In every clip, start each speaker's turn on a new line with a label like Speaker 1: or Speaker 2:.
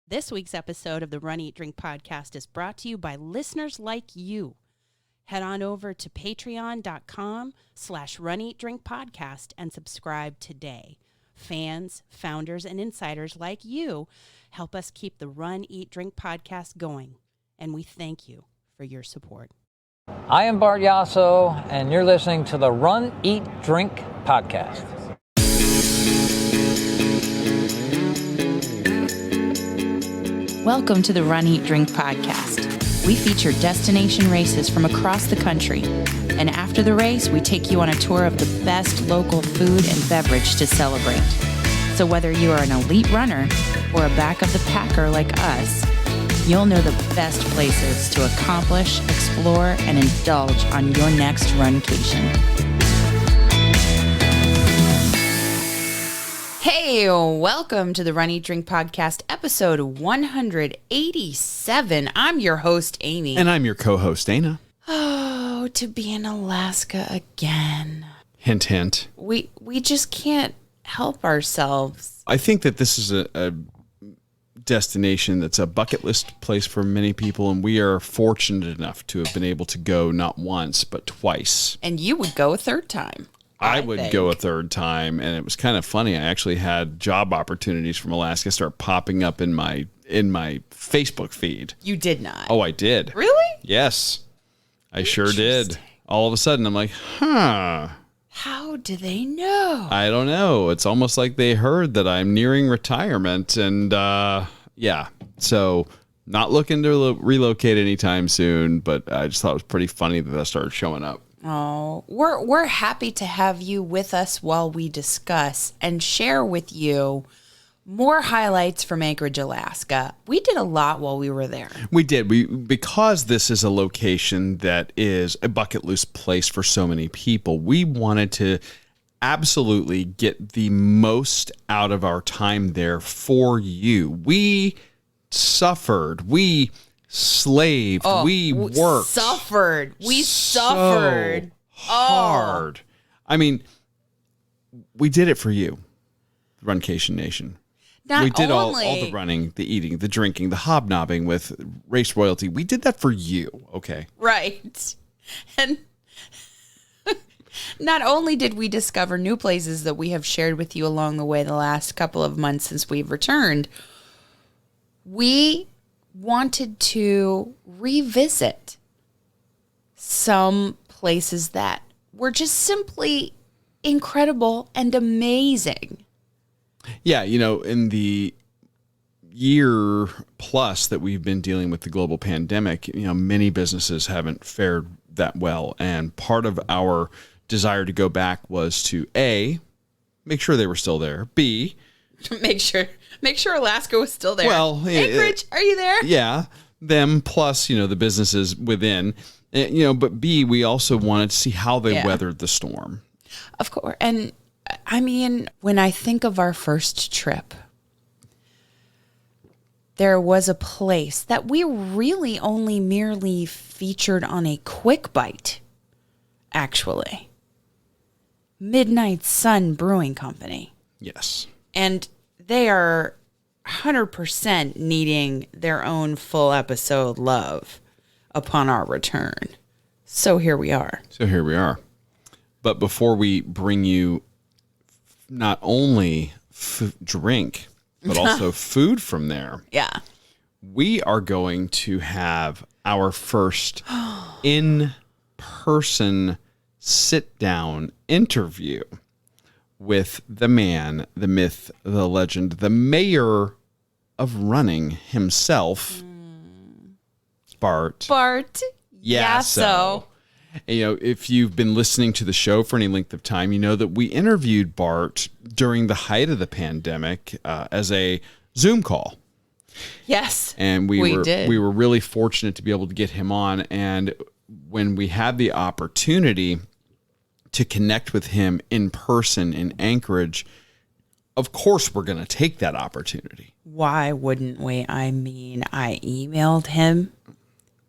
Speaker 1: This week's episode of the Run, Eat, Drink podcast is brought to you by listeners like you. Head on over to patreon.com/runeatdrinkpodcast and subscribe today. Fans, founders, and insiders like you help us keep the Run, Eat, Drink podcast going, and we thank you for your support.
Speaker 2: I am Bart Yasso, and you're listening to the Run, Eat, Drink podcast.
Speaker 1: Welcome to the Run, Eat, Drink podcast. We feature destination races from across the country. And after the race, we take you on a tour of the best local food and beverage to celebrate. So whether you are an elite runner or a back of the packer like us, you'll know the best places to accomplish, explore, and indulge on your next runcation. Hey, welcome to the Run, Eat, Drink podcast, episode 187. I'm your host, Amy.
Speaker 3: And I'm your co-host, Dana.
Speaker 1: Oh, to be in Alaska again.
Speaker 3: Hint, hint.
Speaker 1: We just can't help ourselves.
Speaker 3: I think that this is a destination that's a bucket list place for many people, and we are fortunate enough to have been able to go not once, but twice.
Speaker 1: And you would go a third time.
Speaker 3: I would go a third time, and it was kind of funny. I actually had job opportunities from Alaska start popping up in my Facebook feed.
Speaker 1: You did not.
Speaker 3: Oh, I did.
Speaker 1: Really?
Speaker 3: Yes, I sure did. All of a sudden, I'm like, huh.
Speaker 1: How do they know?
Speaker 3: I don't know. It's almost like they heard that I'm nearing retirement, and yeah. So not looking to relocate anytime soon, but I just thought it was pretty funny that started showing up.
Speaker 1: Oh, we're happy to have you with us while we discuss and share with you more highlights from Anchorage, Alaska. We did a lot while we were there.
Speaker 3: We did. Because this is a location that is a bucket list place for so many people, we wanted to absolutely get the most out of our time there for you. We suffered. We slaved. We worked.
Speaker 1: Suffered. We
Speaker 3: so
Speaker 1: suffered.
Speaker 3: Hard. I mean, we did it for you, Runcation Nation. We did all the running, the eating, the drinking, the hobnobbing with race royalty. We did that for you, okay?
Speaker 1: Right. And not only did we discover new places that we have shared with you along the way the last couple of months since we've returned, we wanted to revisit some places that were just simply incredible and amazing.
Speaker 3: Yeah, you know, in the year plus that we've been dealing with the global pandemic, you know, many businesses haven't fared that well. And part of our desire to go back was to A, make sure they were still there. B,
Speaker 1: make sure Alaska was still there.
Speaker 3: Well,
Speaker 1: Anchorage, are you there?
Speaker 3: Yeah, them plus, you know, the businesses within, you know, but B, we also wanted to see how they weathered the storm.
Speaker 1: Of course. And I mean, when I think of our first trip, there was a place that we really only merely featured on a quick bite, actually. Midnight Sun Brewing Company.
Speaker 3: Yes.
Speaker 1: And they are 100% needing their own full episode love upon our return. So here we are. But
Speaker 3: before we bring you not only drink, but also food from there.
Speaker 1: Yeah.
Speaker 3: We are going to have our first in-person sit-down interview with the man, the myth, the legend, the mayor of running himself, Bart
Speaker 1: Yasso.
Speaker 3: You know, if you've been listening to the show for any length of time, you know that we interviewed Bart during the height of the pandemic as a Zoom call.
Speaker 1: Yes,
Speaker 3: and we were really fortunate to be able to get him on. And when we had the opportunity to connect with him in person in Anchorage, of course we're going to take that opportunity.
Speaker 1: Why wouldn't we? I mean, I emailed him.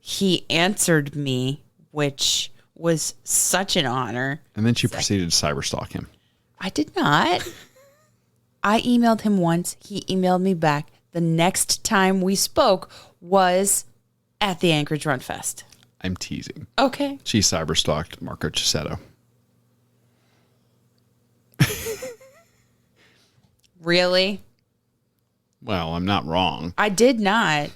Speaker 1: He answered me, which was such an honor.
Speaker 3: And then she proceeded to cyberstalk him.
Speaker 1: I did not. I emailed him once. He emailed me back. The the next time we spoke was at the Anchorage Runfest.
Speaker 3: I'm teasing.
Speaker 1: Okay.
Speaker 3: She cyberstalked Marco Cisetto.
Speaker 1: Really?
Speaker 3: Well, I'm not wrong.
Speaker 1: I did not.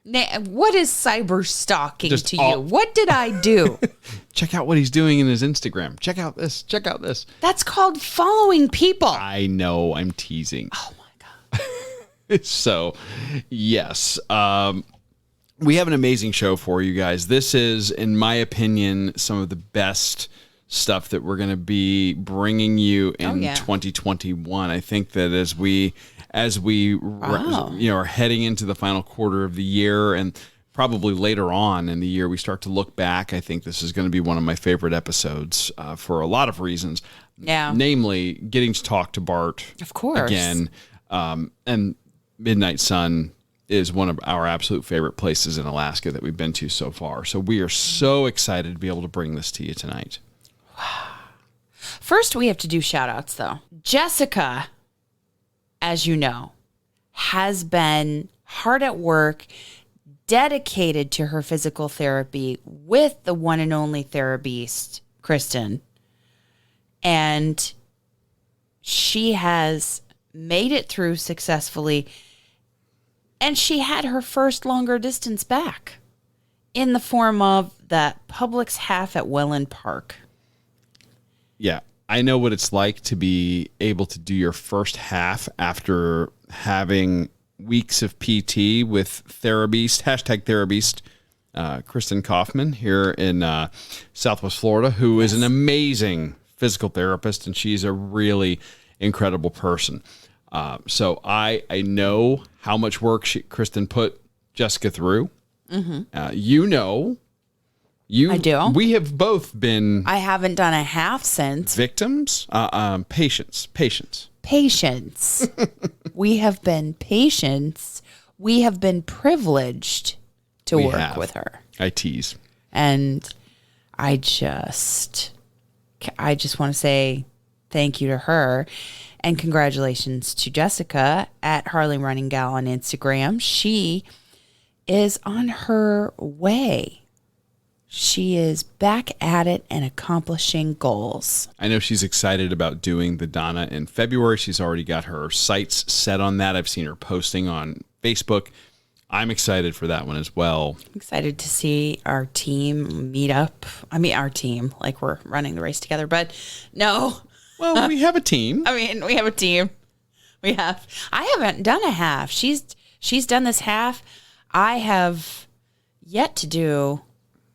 Speaker 1: What is cyber stalking to you? What did I do?
Speaker 3: Check out what he's doing in his Instagram. Check out this. Check out this.
Speaker 1: That's called following people.
Speaker 3: I know. I'm teasing.
Speaker 1: Oh my God.
Speaker 3: So, yes. We have an amazing show for you guys. This is, in my opinion, some of the best stuff that we're going to be bringing you in 2021. I think that as we are heading into the final quarter of the year and probably later on in the year, we start to look back. I think this is going to be one of my favorite episodes for a lot of reasons.
Speaker 1: Yeah.
Speaker 3: Namely, getting to talk to Bart.
Speaker 1: Of course.
Speaker 3: Again. And Midnight Sun is one of our absolute favorite places in Alaska that we've been to so far. So we are so excited to be able to bring this to you tonight.
Speaker 1: First, we have to do shout outs, though. Jessica, as you know, has been hard at work, dedicated to her physical therapy with the one and only therapist, Kristen. And she has made it through successfully. And she had her first longer distance back in the form of that Publix half at Welland Park.
Speaker 3: Yeah, I know what it's like to be able to do your first half after having weeks of PT with Therabeast, #Therabeast, Kristen Kaufman here in Southwest Florida, who is an amazing physical therapist, and she's a really incredible person. So I know how much work Kristen put Jessica through. Mm-hmm. I do. We have both been.
Speaker 1: I haven't done a half since.
Speaker 3: Victims? Patients.
Speaker 1: We have been patients. We have been privileged to work with her.
Speaker 3: I tease.
Speaker 1: And I just want to say thank you to her. And congratulations to Jessica at Harley Running Gal on Instagram. She is on her way. She is back at it and accomplishing goals.
Speaker 3: I know she's excited about doing the Donna in February. She's already got her sights set on that. I've seen her posting on Facebook. I'm excited for that one as well.
Speaker 1: I'm excited to see our team meet up. I mean, our team, like we're running the race together, but no.
Speaker 3: Well, we have a team.
Speaker 1: We have a team. I haven't done a half. She's done this half. I have yet to do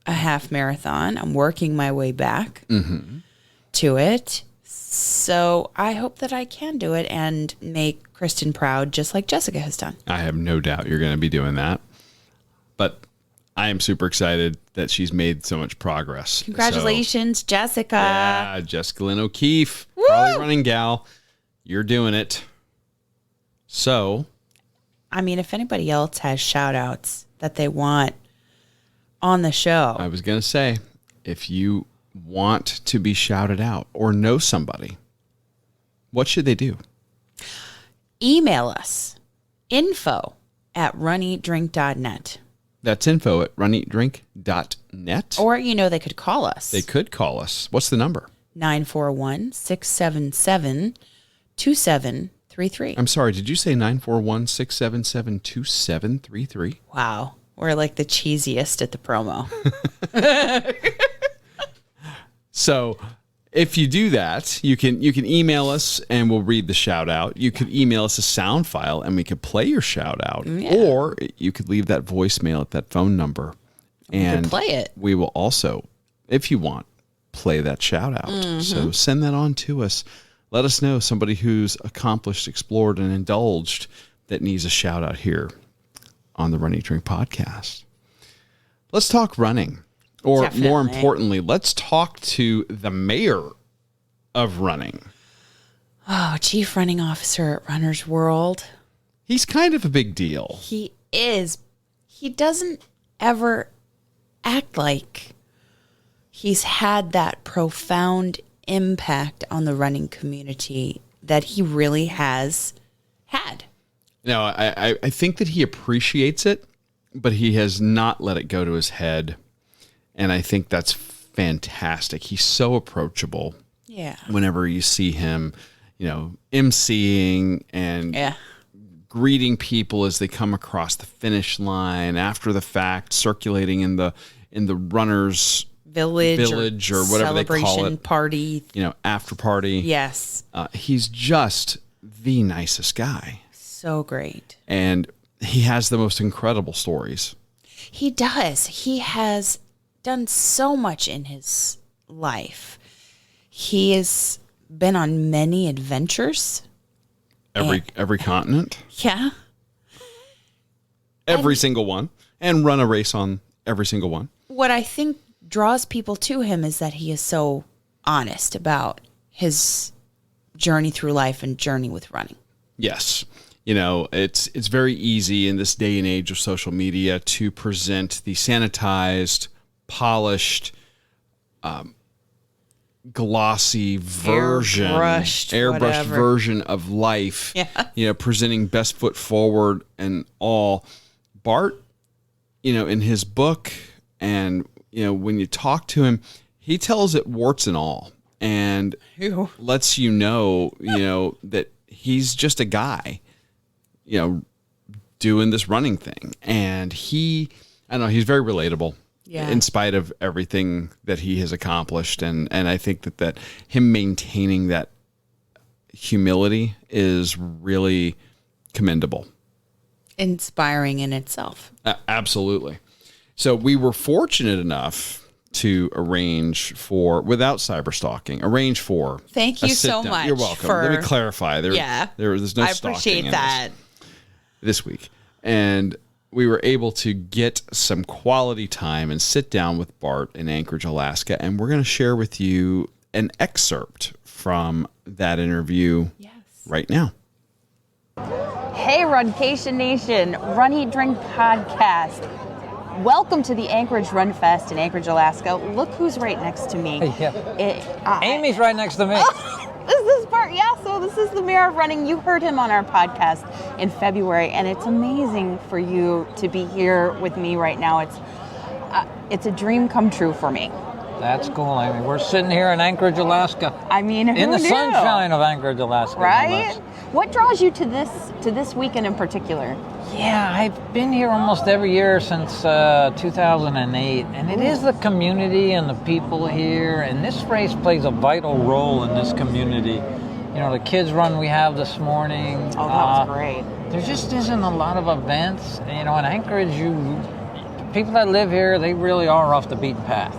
Speaker 1: a half marathon. I'm working my way back to it. So I hope that I can do it and make Kristen proud, just like Jessica has done.
Speaker 3: I have no doubt you're going to be doing that. But I am super excited that she's made so much progress.
Speaker 1: Congratulations, Jessica.
Speaker 3: Yeah, Jessica Lynn O'Keefe,
Speaker 1: Woo!
Speaker 3: Harley Running Gal. You're doing it. So,
Speaker 1: I mean, if anybody else has shout outs that they want on the show.
Speaker 3: I was going to say, if you want to be shouted out or know somebody, what should they do?
Speaker 1: Email us, info@runeatdrink.net.
Speaker 3: That's info@runeatdrink.net.
Speaker 1: Or, they could call us.
Speaker 3: They could call us. What's the number?
Speaker 1: 941-677-2733.
Speaker 3: I'm sorry, did you say 941-677-2733?
Speaker 1: Wow. We're like the cheesiest at the promo.
Speaker 3: So if you do that, you can email us and we'll read the shout out. You could email us a sound file and we could play your shout out. Yeah. Or you could leave that voicemail at that phone number. And
Speaker 1: we could play it.
Speaker 3: We will also, if you want, play that shout out. Mm-hmm. So send that on to us. Let us know somebody who's accomplished, explored, and indulged that needs a shout out here on the Run Eat Drink podcast. Let's talk running. Or
Speaker 1: Definitely.
Speaker 3: More importantly, let's talk to the mayor of running.
Speaker 1: Oh, Chief Running Officer at Runner's World.
Speaker 3: He's kind of a big deal.
Speaker 1: He is. He doesn't ever act like he's had that profound impact on the running community that he really has had.
Speaker 3: No, I think that he appreciates it, but he has not let it go to his head. And I think that's fantastic. He's so approachable.
Speaker 1: Yeah.
Speaker 3: Whenever you see him, emceeing and greeting people as they come across the finish line after the fact, circulating in the runners' village or whatever they call it,
Speaker 1: party,
Speaker 3: after party.
Speaker 1: Yes.
Speaker 3: He's just the nicest guy.
Speaker 1: So great.
Speaker 3: And he has the most incredible stories.
Speaker 1: He does. He has done so much in his life. He has been on many adventures.
Speaker 3: Every continent.
Speaker 1: Yeah.
Speaker 3: Every single one. And run a race on every single one.
Speaker 1: What I think draws people to him is that he is so honest about his journey through life and journey with running.
Speaker 3: Yes. It's very easy in this day and age of social media to present the sanitized, polished, glossy version, airbrushed version of life. Yeah. Presenting best foot forward and all. Bart, in his book and, when you talk to him, he tells it warts and all and lets you know, that he's just a guy, doing this running thing. And he's very relatable. Yeah. In spite of everything that he has accomplished. And I think that him maintaining that humility is really commendable.
Speaker 1: Inspiring in itself.
Speaker 3: Absolutely. So we were fortunate enough to arrange for, without cyberstalking,
Speaker 1: Thank you so much.
Speaker 3: You're welcome. Let me clarify. There's no
Speaker 1: I
Speaker 3: stalking
Speaker 1: appreciate that.
Speaker 3: This week. And we were able to get some quality time and sit down with Bart in Anchorage, Alaska. And we're going to share with you an excerpt from that interview right now.
Speaker 4: Hey, Runcation Nation, Run, Eat, Drink podcast. Welcome to the Anchorage Runfest in Anchorage, Alaska. Look who's right next to me.
Speaker 2: Amy's right next to me.
Speaker 4: This is Bart Yasso. This is the Mayor of Running. You heard him on our podcast in February, and it's amazing for you to be here with me right now. It's a dream come true for me.
Speaker 2: That's cool, Amy. We're sitting here in Anchorage, Alaska.
Speaker 4: I mean, who
Speaker 2: in the
Speaker 4: knew?
Speaker 2: sunshine of Anchorage, Alaska.
Speaker 4: Right? What draws you to this weekend in particular?
Speaker 2: Yeah, I've been here almost every year since 2008, and it is the community and the people here, and this race plays a vital role in this community. The kids run we have this morning.
Speaker 4: Oh, that was great.
Speaker 2: There just isn't a lot of events. In Anchorage, people that live here, they really are off the beaten path.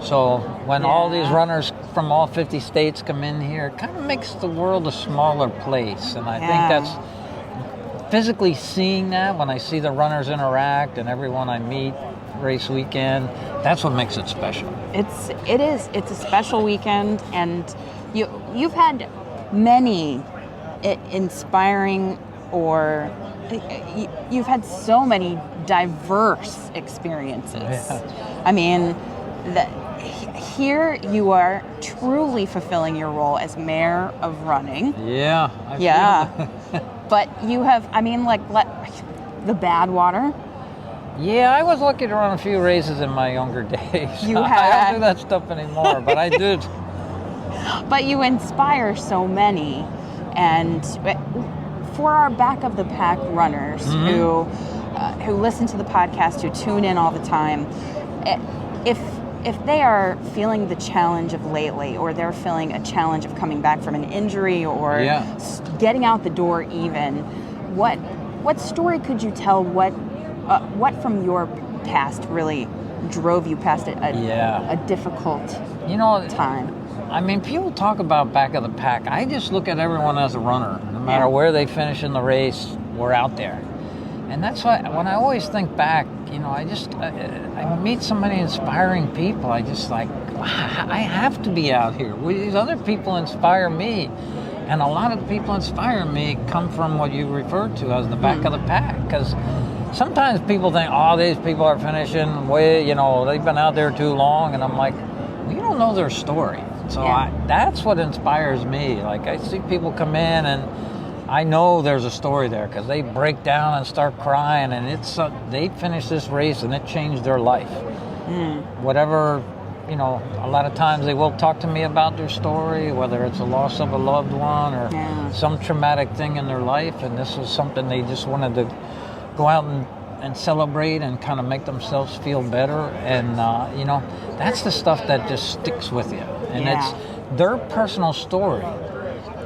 Speaker 2: So when all these runners from all 50 states come in here, it kind of makes the world a smaller place. And I think that's physically seeing that when I see the runners interact and everyone I meet race weekend, that's what makes it special.
Speaker 4: It's a special weekend, and you've had many inspiring or you've had so many diverse experiences. Yeah. I mean, here you are truly fulfilling your role as mayor of running.
Speaker 2: Yeah.
Speaker 4: But you have, the Badwater.
Speaker 2: Yeah, I was lucky to run a few races in my younger days.
Speaker 4: You have.
Speaker 2: I don't do that stuff anymore, but I did.
Speaker 4: But you inspire so many. And for our back of the pack runners who listen to the podcast, who tune in all the time, if they are feeling the challenge of lately, or they're feeling a challenge of coming back from an injury or getting out the door even, what story could you tell? What from your past really drove you past a difficult time?
Speaker 2: I mean, people talk about back of the pack. I just look at everyone as a runner. No matter where they finish in the race, we're out there. And that's why when I always think back, I meet so many inspiring people. I just wow, I have to be out here. These other people inspire me. And a lot of the people inspiring me come from what you referred to as the back of the pack. Because sometimes people think, these people are finishing way, they've been out there too long. And I'm like, well, you don't know their story. So that's what inspires me. Like, I see people come in and I know there's a story there because they break down and start crying, and they finish this race and it changed their life. Whatever, a lot of times they will talk to me about their story, whether it's a loss of a loved one or some traumatic thing in their life, and this was something they just wanted to go out and celebrate and kind of make themselves feel better. And, that's the stuff that just sticks with you. And it's their personal story.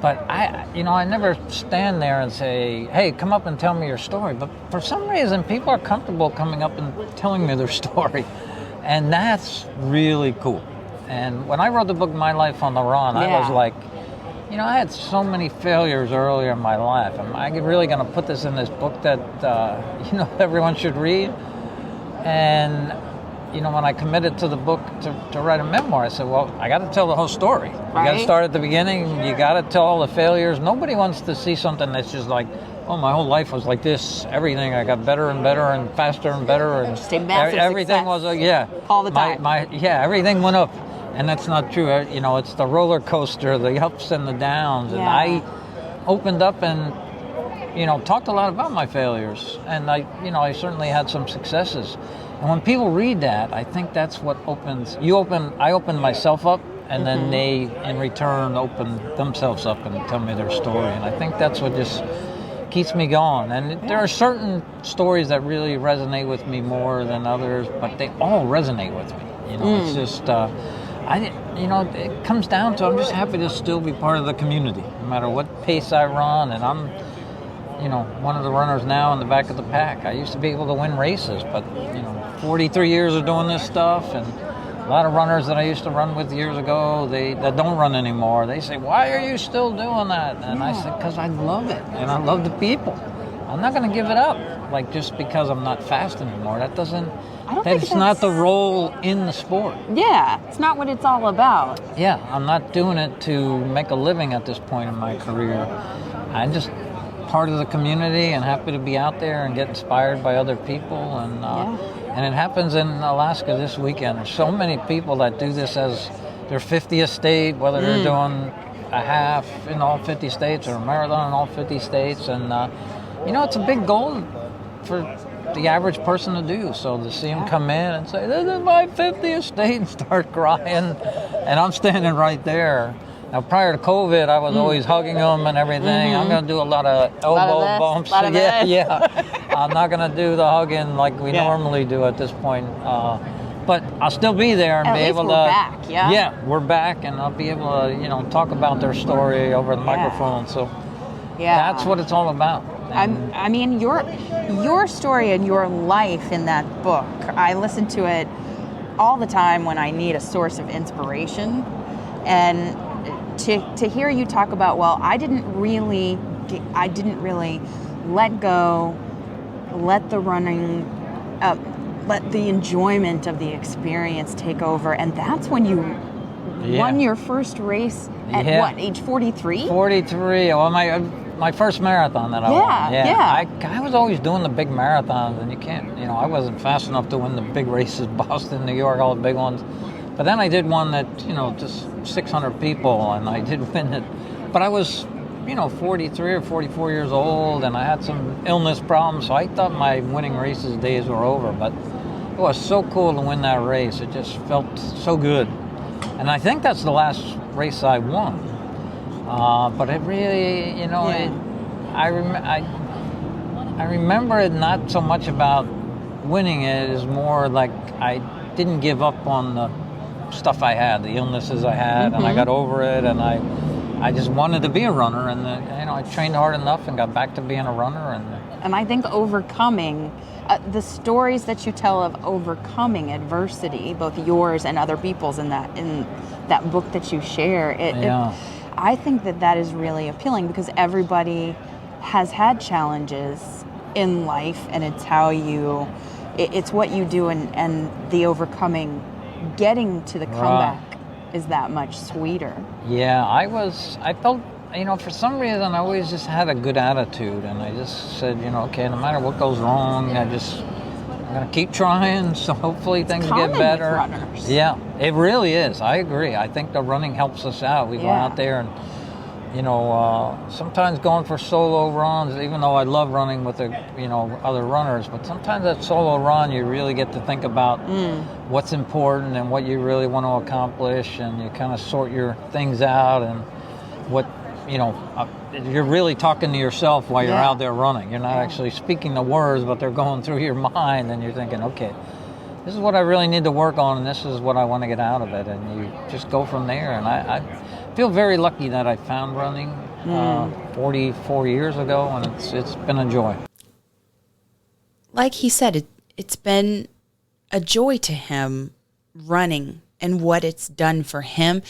Speaker 2: But I never stand there and say, hey, come up and tell me your story. But for some reason, people are comfortable coming up and telling me their story. And that's really cool. And when I wrote the book, My Life on the Run, I was like, I had so many failures earlier in my life. Am I really going to put this in this book that, everyone should read? And, when I committed to the book to write a memoir, I said, well, I got to tell the whole story. You got to start at the beginning. You got to tell all the failures. Nobody wants to see something that's just like, oh, my whole life was like this. Everything, I got better and better and faster and better. And
Speaker 4: just a massive
Speaker 2: everything
Speaker 4: success.
Speaker 2: Was
Speaker 4: all the time.
Speaker 2: Everything went up. And that's not true. It's the roller coaster, the ups and the downs. And I opened up and, talked a lot about my failures. And I certainly had some successes. And when people read that, I think that's what I open myself up, and then they, in return, open themselves up and tell me their story. And I think that's what just keeps me going. And there are certain stories that really resonate with me more than others, but they all resonate with me. It's just, it comes down to I'm just happy to still be part of the community, no matter what pace I run. And I'm, one of the runners now in the back of the pack. I used to be able to win races, but, 43 years of doing this stuff, and a lot of runners that I used to run with years ago, that don't run anymore, they say, why are you still doing that? And I said, because I love it, and I love the people. I'm not going to give it up, just because I'm not fast anymore. That's not the role in the sport.
Speaker 4: Yeah, it's not what it's all about.
Speaker 2: Yeah, I'm not doing it to make a living at this point in my career. I'm just part of the community and happy to be out there and get inspired by other people. And it happens in Alaska this weekend. There's so many people that do this as their 50th state, whether they're doing a half in all 50 states or a marathon in all 50 states. And, it's a big goal for the average person to do. So to see them come in and say, this is my 50th state, and start crying, and I'm standing right there. Now, prior to COVID, I was always hugging them and everything. I'm going to do a lot of elbow bumps. I'm not going to do the hugging like we normally do at this point. But I'll still be there and
Speaker 4: at
Speaker 2: be
Speaker 4: least
Speaker 2: able to.
Speaker 4: We're back, yeah.
Speaker 2: Yeah, we're back, and I'll be able to, talk about their story over the microphone. So that's what it's all about.
Speaker 4: I mean, your story and your life in that book, I listen to it all the time when I need a source of inspiration. And to hear you talk about, well, I didn't really let go, let the running, let the enjoyment of the experience take over. And that's when you won your first race at what, age 43?
Speaker 2: 43. Well, my first marathon that I won. I was always doing the big marathons, and you can't, I wasn't fast enough to win the big races, Boston, New York, all the big ones. But then I did one that, just 600 people, and I did win it. But I was, 43 or 44 years old, and I had some illness problems, so I thought my winning races days were over. But it was so cool to win that race. It just felt so good. And I think that's the last race I won. But it really, I remember it not so much about winning it, as more like I didn't give up on the stuff I had, the illnesses I had, and I got over it, and I just wanted to be a runner, and I trained hard enough and got back to being a runner.
Speaker 4: And I think overcoming the stories that you tell of overcoming adversity, both yours and other people's, in that book that you share, I think that is really appealing, because everybody has had challenges in life, and it's what you do, and the overcoming, getting to the comeback is that much sweeter. Yeah,
Speaker 2: I felt, for some reason I always just had a good attitude, and I just said, okay, no matter what goes wrong, I'm going to keep trying, so hopefully things get better.
Speaker 4: With runners.
Speaker 2: Yeah, it really is. I agree. I think the running helps us out. We go out there and, sometimes going for solo runs, even though I love running with other runners, but sometimes that solo run, you really get to think about what's important and what you really want to accomplish, and you kind of sort your things out, and what, you're really talking to yourself while you're out there running. You're not actually speaking the words, but they're going through your mind, and you're thinking, okay, this is what I really need to work on, and this is what I want to get out of it, and you just go from there. And I feel very lucky that I found running 44 years ago, and it's been a joy.
Speaker 1: Like he said, it's been a joy to him running and what it's done for him.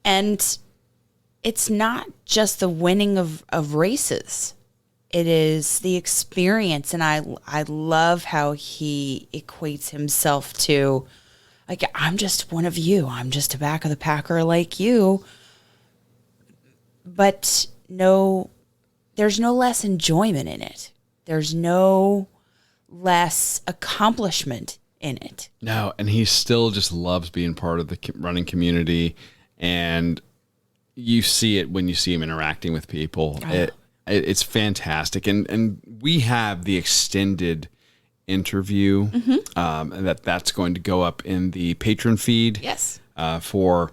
Speaker 1: And it's not just the winning of races. It is the experience. And I love how he equates himself to, like, I'm just one of you. I'm just a back of the packer like you. But no, there's no less enjoyment in it. There's no less accomplishment in it.
Speaker 3: No, and he still just loves being part of the running community, and you see it when you see him interacting with people. It's fantastic, and we have the extended interview that's going to go up in the patron feed.
Speaker 1: Yes,
Speaker 3: for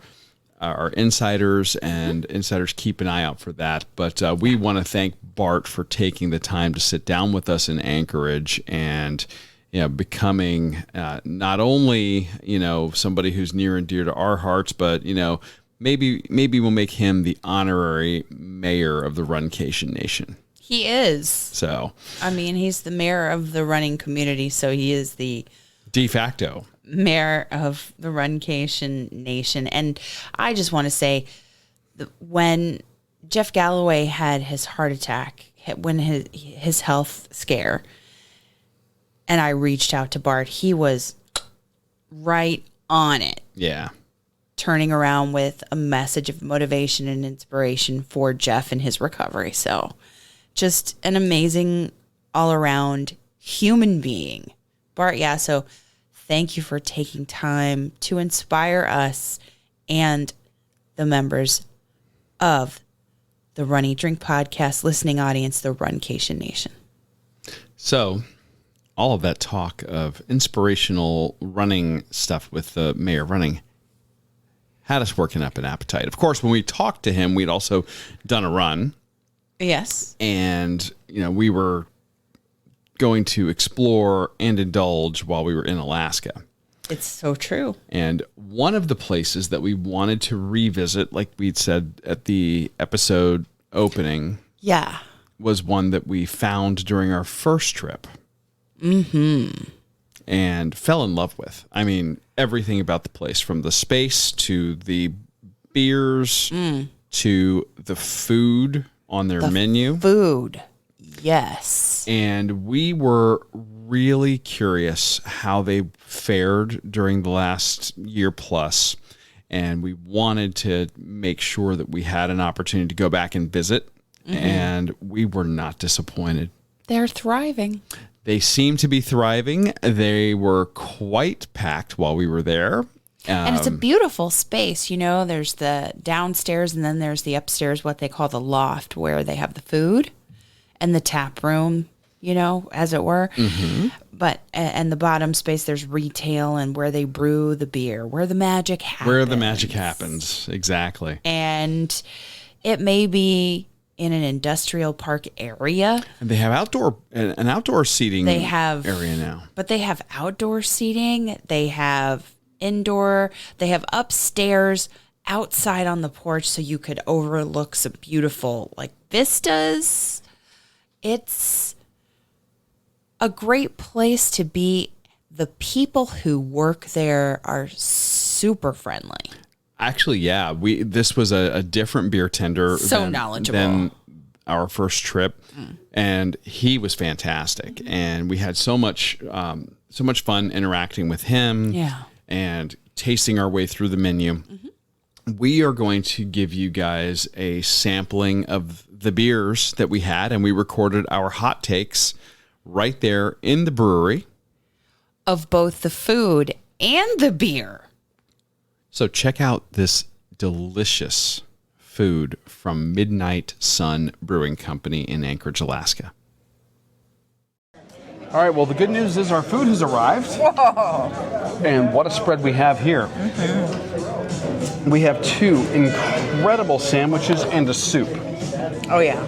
Speaker 3: our insiders, and insiders, keep an eye out for that. But we want to thank Bart for taking the time to sit down with us in Anchorage and becoming not only somebody who's near and dear to our hearts, but maybe we'll make him the honorary mayor of the Runcation Nation.
Speaker 1: he is.
Speaker 3: So
Speaker 1: I mean, he's the mayor of the running community, so he is the
Speaker 3: de facto
Speaker 1: mayor of the Runcation Nation. And I just want to say, when Jeff Galloway had his heart attack, when his health scare, and I reached out to Bart, he was right on it.
Speaker 3: Yeah.
Speaker 1: Turning around with a message of motivation and inspiration for Jeff and his recovery. So just an amazing all-around human being. Bart Yasso, thank you for taking time to inspire us and the members of the Run Eat Drink podcast listening audience, the Runcation Nation.
Speaker 3: So all of that talk of inspirational running stuff with the mayor running had us working up an appetite. Of course, when we talked to him, we'd also done a run.
Speaker 1: Yes.
Speaker 3: And, we were going to explore and indulge while we were in Alaska.
Speaker 1: It's so true.
Speaker 3: And one of the places that we wanted to revisit, like we'd said at the episode opening, was one that we found during our first trip. And fell in love with. I mean, everything about the place, from the space to the beers to the food on their menu.
Speaker 1: Food. Yes.
Speaker 3: And we were really curious how they fared during the last year plus. And we wanted to make sure that we had an opportunity to go back and visit. And we were not disappointed.
Speaker 1: They're thriving.
Speaker 3: They seem to be thriving. They were quite packed while we were there.
Speaker 1: And it's a beautiful space. There's the downstairs and then there's the upstairs, what they call the loft, where they have the food and the tap room, as it were. But, and the bottom space, there's retail and where they brew the beer, where the magic happens.
Speaker 3: Exactly.
Speaker 1: And it may be in an industrial park area.
Speaker 3: And they have an outdoor seating area now.
Speaker 1: But they have outdoor seating. They have indoor. They have upstairs, outside on the porch, so you could overlook some beautiful vistas. It's a great place to be. The people who work there are super friendly. Actually,
Speaker 3: yeah. This was a different beer tender.
Speaker 1: Knowledgeable
Speaker 3: than our first trip, and he was fantastic. And we had so much fun interacting with him.
Speaker 1: Yeah.
Speaker 3: And tasting our way through the menu. We are going to give you guys a sampling of the beers that we had, and we recorded our hot takes right there in the brewery
Speaker 1: of both the food and the beer.
Speaker 3: So check out this delicious food from Midnight Sun Brewing Company in Anchorage, Alaska. All right, well, the good news is our food has arrived.
Speaker 4: Whoa.
Speaker 3: And what a spread we have here.
Speaker 4: Mm-hmm.
Speaker 3: We have 2 incredible sandwiches and a soup.
Speaker 4: Oh, yeah.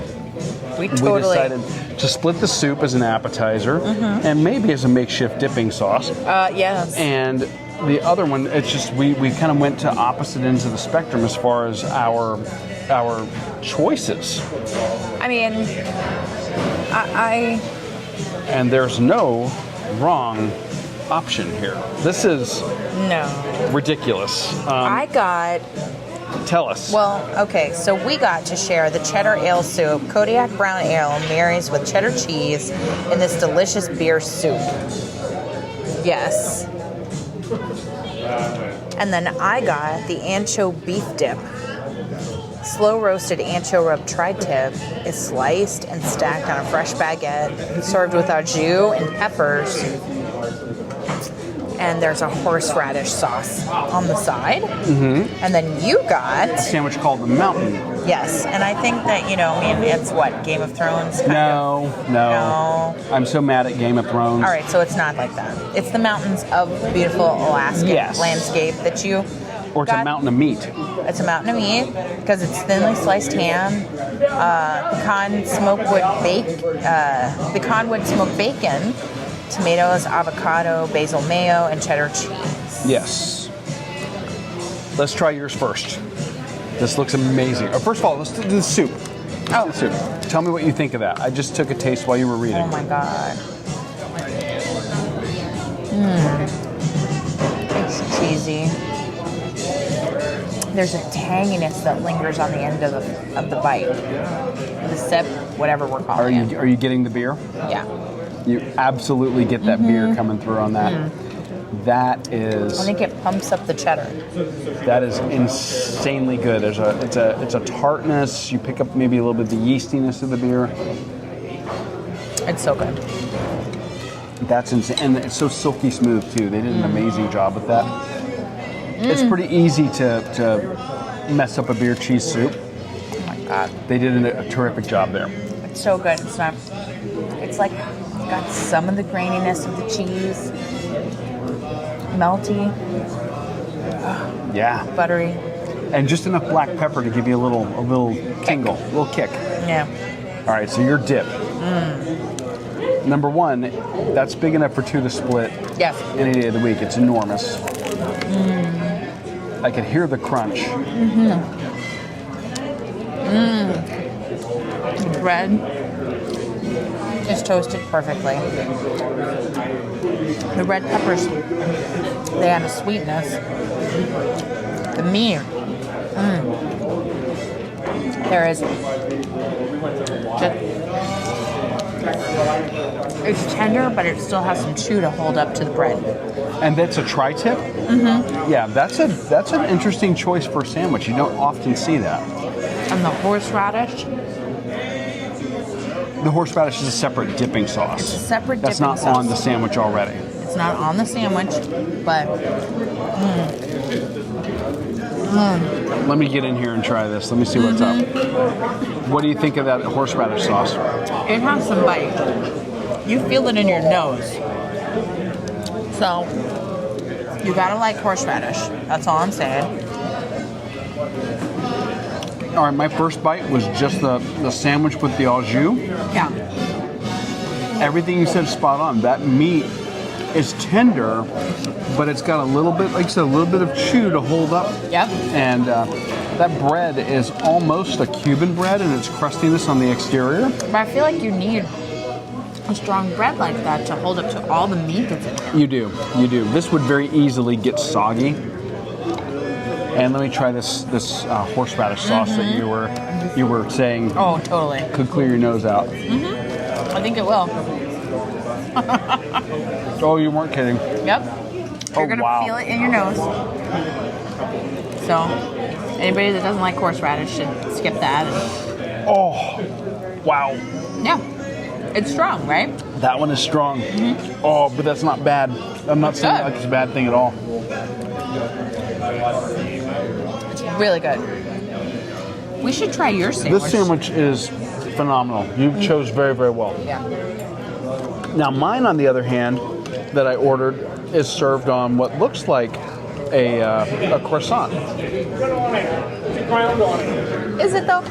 Speaker 4: We
Speaker 3: decided to split the soup as an appetizer and maybe as a makeshift dipping sauce.
Speaker 4: Yes.
Speaker 3: And the other one, it's just we kind of went to opposite ends of the spectrum as far as our choices.
Speaker 4: I mean,
Speaker 3: And there's no wrong option here. This is ridiculous.
Speaker 4: I got...
Speaker 3: Tell us.
Speaker 4: Well, okay, so we got to share the cheddar ale soup. Kodiak brown ale marries with cheddar cheese in this delicious beer soup. Yes. And then I got the ancho beef dip. Slow roasted ancho rub tri-tip is sliced and stacked on a fresh baguette, served with au jus and peppers. And there's a horseradish sauce on the side. Mm-hmm. And then you got
Speaker 3: a sandwich called the Mountain.
Speaker 4: Yes, and I think that, it's what, Game of Thrones?
Speaker 3: No. I'm so mad at Game of Thrones.
Speaker 4: All right, so it's not like that. It's the mountains of beautiful Alaskan landscape that you
Speaker 3: Or it's a mountain of meat.
Speaker 4: It's a mountain of meat because it's thinly sliced ham, pecan wood smoked bacon, tomatoes, avocado, basil mayo, and cheddar cheese.
Speaker 3: Yes. Let's try yours first. This looks amazing. First of all, let's do the soup. The soup. Tell me what you think of that. I just took a taste while you were reading.
Speaker 4: Oh my God. It's cheesy. There's a tanginess that lingers on the end of the bite. The sip, whatever we're calling it.
Speaker 3: Are you getting the beer?
Speaker 4: Yeah.
Speaker 3: You absolutely get that beer coming through on that. That is.
Speaker 4: I think it pumps up the cheddar.
Speaker 3: That is insanely good. It's a tartness. You pick up maybe a little bit of the yeastiness of the beer.
Speaker 4: It's so good.
Speaker 3: That's insane, and it's so silky smooth too. They did an amazing job with that. It's pretty easy to mess up a beer cheese soup.
Speaker 4: Oh my God.
Speaker 3: They did a terrific job there.
Speaker 4: It's so good. It's not. It's like it's got some of the graininess of the cheese. Melty.
Speaker 3: Yeah.
Speaker 4: Buttery.
Speaker 3: And just enough black pepper to give you a little tingle, a little kick.
Speaker 4: Yeah.
Speaker 3: All right, so your dip. Number 1, that's big enough for 2 to split.
Speaker 4: Yes.
Speaker 3: Any day of the week. It's enormous. I can hear the crunch.
Speaker 4: The bread is toasted perfectly. The red peppers, they add a sweetness. The meat, there is just, it's tender, but it still has some chew to hold up to the bread.
Speaker 3: And that's a tri-tip? Mm-hmm. Yeah, that's an interesting choice for a sandwich. You don't often see that.
Speaker 4: And the horseradish.
Speaker 3: The horseradish is a separate dipping sauce.
Speaker 4: It's a separate
Speaker 3: that's
Speaker 4: dipping
Speaker 3: not
Speaker 4: sauce.
Speaker 3: on the sandwich already.
Speaker 4: It's not on the sandwich, but
Speaker 3: Let me get in here and try this. Let me see what's up. What do you think of that horseradish sauce?
Speaker 4: it has some bite. You feel it in your nose. So, you gotta like horseradish. That's all I'm saying.
Speaker 3: All right, my first bite was just the sandwich with the au jus.
Speaker 4: Yeah.
Speaker 3: Everything you said is spot on. That meat is tender, but it's got a little bit, like you said, a little bit of chew to hold up.
Speaker 4: Yep.
Speaker 3: And that bread is almost a Cuban bread, and its crustiness on the exterior.
Speaker 4: But I feel like you need a strong bread like that to hold up to all the meat that's in there.
Speaker 3: You do. This would very easily get soggy. And let me try this horseradish sauce that you were saying.
Speaker 4: Oh, totally.
Speaker 3: Could clear your nose out.
Speaker 4: I think it will.
Speaker 3: Oh, you weren't kidding.
Speaker 4: Yep. You're gonna feel it in your nose. So, anybody that doesn't like horseradish should skip that.
Speaker 3: Oh, wow.
Speaker 4: Yeah. It's strong, right?
Speaker 3: That one is strong. Oh, but that's not bad. I'm not saying
Speaker 4: good.
Speaker 3: that's a bad thing at all.
Speaker 4: It's really good. We should try your sandwich.
Speaker 5: This sandwich is phenomenal. You chose very, very well.
Speaker 4: Yeah.
Speaker 5: Now mine, on the other hand, that I ordered is served on what looks like a croissant.
Speaker 4: Is it though?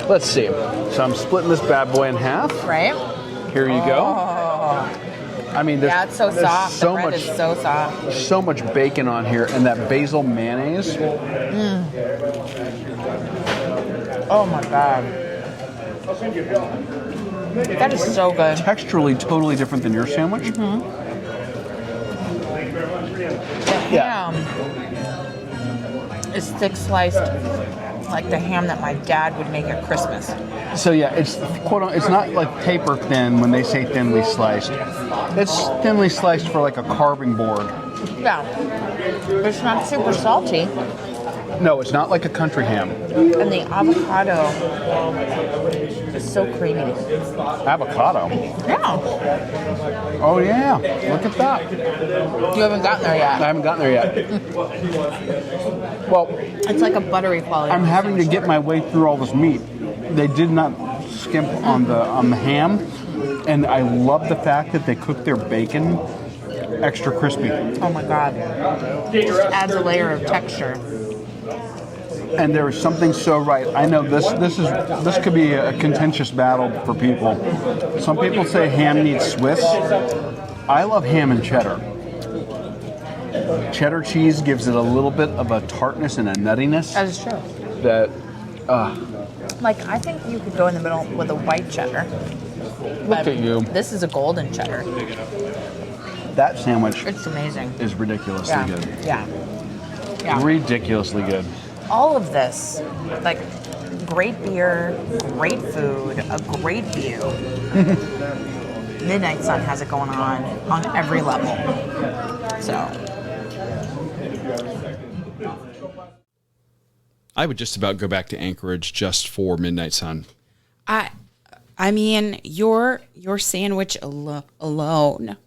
Speaker 5: Let's see. So I'm splitting this bad boy in half.
Speaker 4: Right.
Speaker 5: Here you go.
Speaker 4: Oh.
Speaker 5: I mean, there's,
Speaker 4: It's so
Speaker 5: there's
Speaker 4: soft.
Speaker 5: so
Speaker 4: the bread
Speaker 5: much,
Speaker 4: is so soft.
Speaker 5: so much bacon on here, and that basil mayonnaise.
Speaker 4: Oh my god. That is so good.
Speaker 5: Texturally, totally different than your sandwich.
Speaker 4: The
Speaker 5: Yeah.
Speaker 4: ham is thick sliced, like the ham that my dad would make at Christmas.
Speaker 5: So yeah, it's it's not like paper thin when they say thinly sliced. It's thinly sliced for like a carving board.
Speaker 4: Yeah. But it's not super salty.
Speaker 5: No, it's not like a country ham.
Speaker 4: And the avocado is so creamy.
Speaker 5: Avocado.
Speaker 4: Yeah.
Speaker 5: Oh yeah, look at that.
Speaker 4: You haven't gotten there
Speaker 5: I
Speaker 4: yet.
Speaker 5: haven't gotten there yet. Well,
Speaker 4: It's like a buttery quality.
Speaker 5: I'm having to get my way through all this meat. They did not skimp on the ham, and I love the fact that they cook their bacon extra crispy.
Speaker 4: Oh my god. Just adds a layer of texture.
Speaker 5: And there is something so right. I know this could be a contentious battle for people. Some people say ham needs Swiss. I love ham and cheddar. Cheddar cheese gives it a little bit of a tartness and a nuttiness
Speaker 4: That is true.
Speaker 5: that
Speaker 4: Like, I think you could go in the middle with a white cheddar.
Speaker 5: look at you.
Speaker 4: This is a golden cheddar.
Speaker 5: That sandwich
Speaker 4: It's amazing.
Speaker 5: is ridiculously
Speaker 4: Yeah.
Speaker 5: good.
Speaker 4: Yeah. Yeah.
Speaker 5: Ridiculously good.
Speaker 4: All of this, like, great beer, great food, a great view. Midnight Sun has it going on every level. So,
Speaker 3: I would just about go back to Anchorage just for Midnight Sun.
Speaker 1: I mean, your sandwich alone.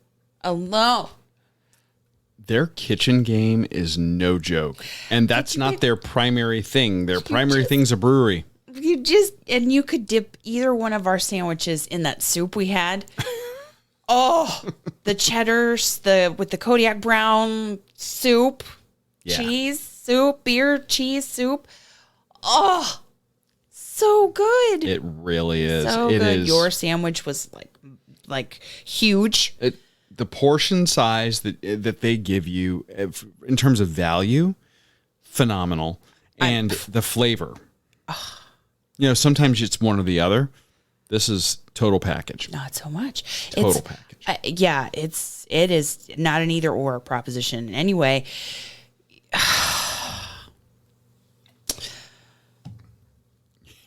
Speaker 3: Their kitchen game is no joke. And that's not their primary thing. Their primary thing's a brewery.
Speaker 1: You could dip either one of our sandwiches in that soup we had. Oh, the cheddars, with the Kodiak brown soup,
Speaker 3: Yeah.
Speaker 1: cheese soup, beer, cheese soup. Oh, so good.
Speaker 3: It really is.
Speaker 1: So
Speaker 3: It
Speaker 1: good.
Speaker 3: is.
Speaker 1: Your sandwich was like huge.
Speaker 3: The portion size that they give you in terms of value, phenomenal. And the flavor. Sometimes it's one or the other. This is total package.
Speaker 1: Not so much.
Speaker 3: Total package.
Speaker 1: Yeah, it is not an either or proposition. Anyway,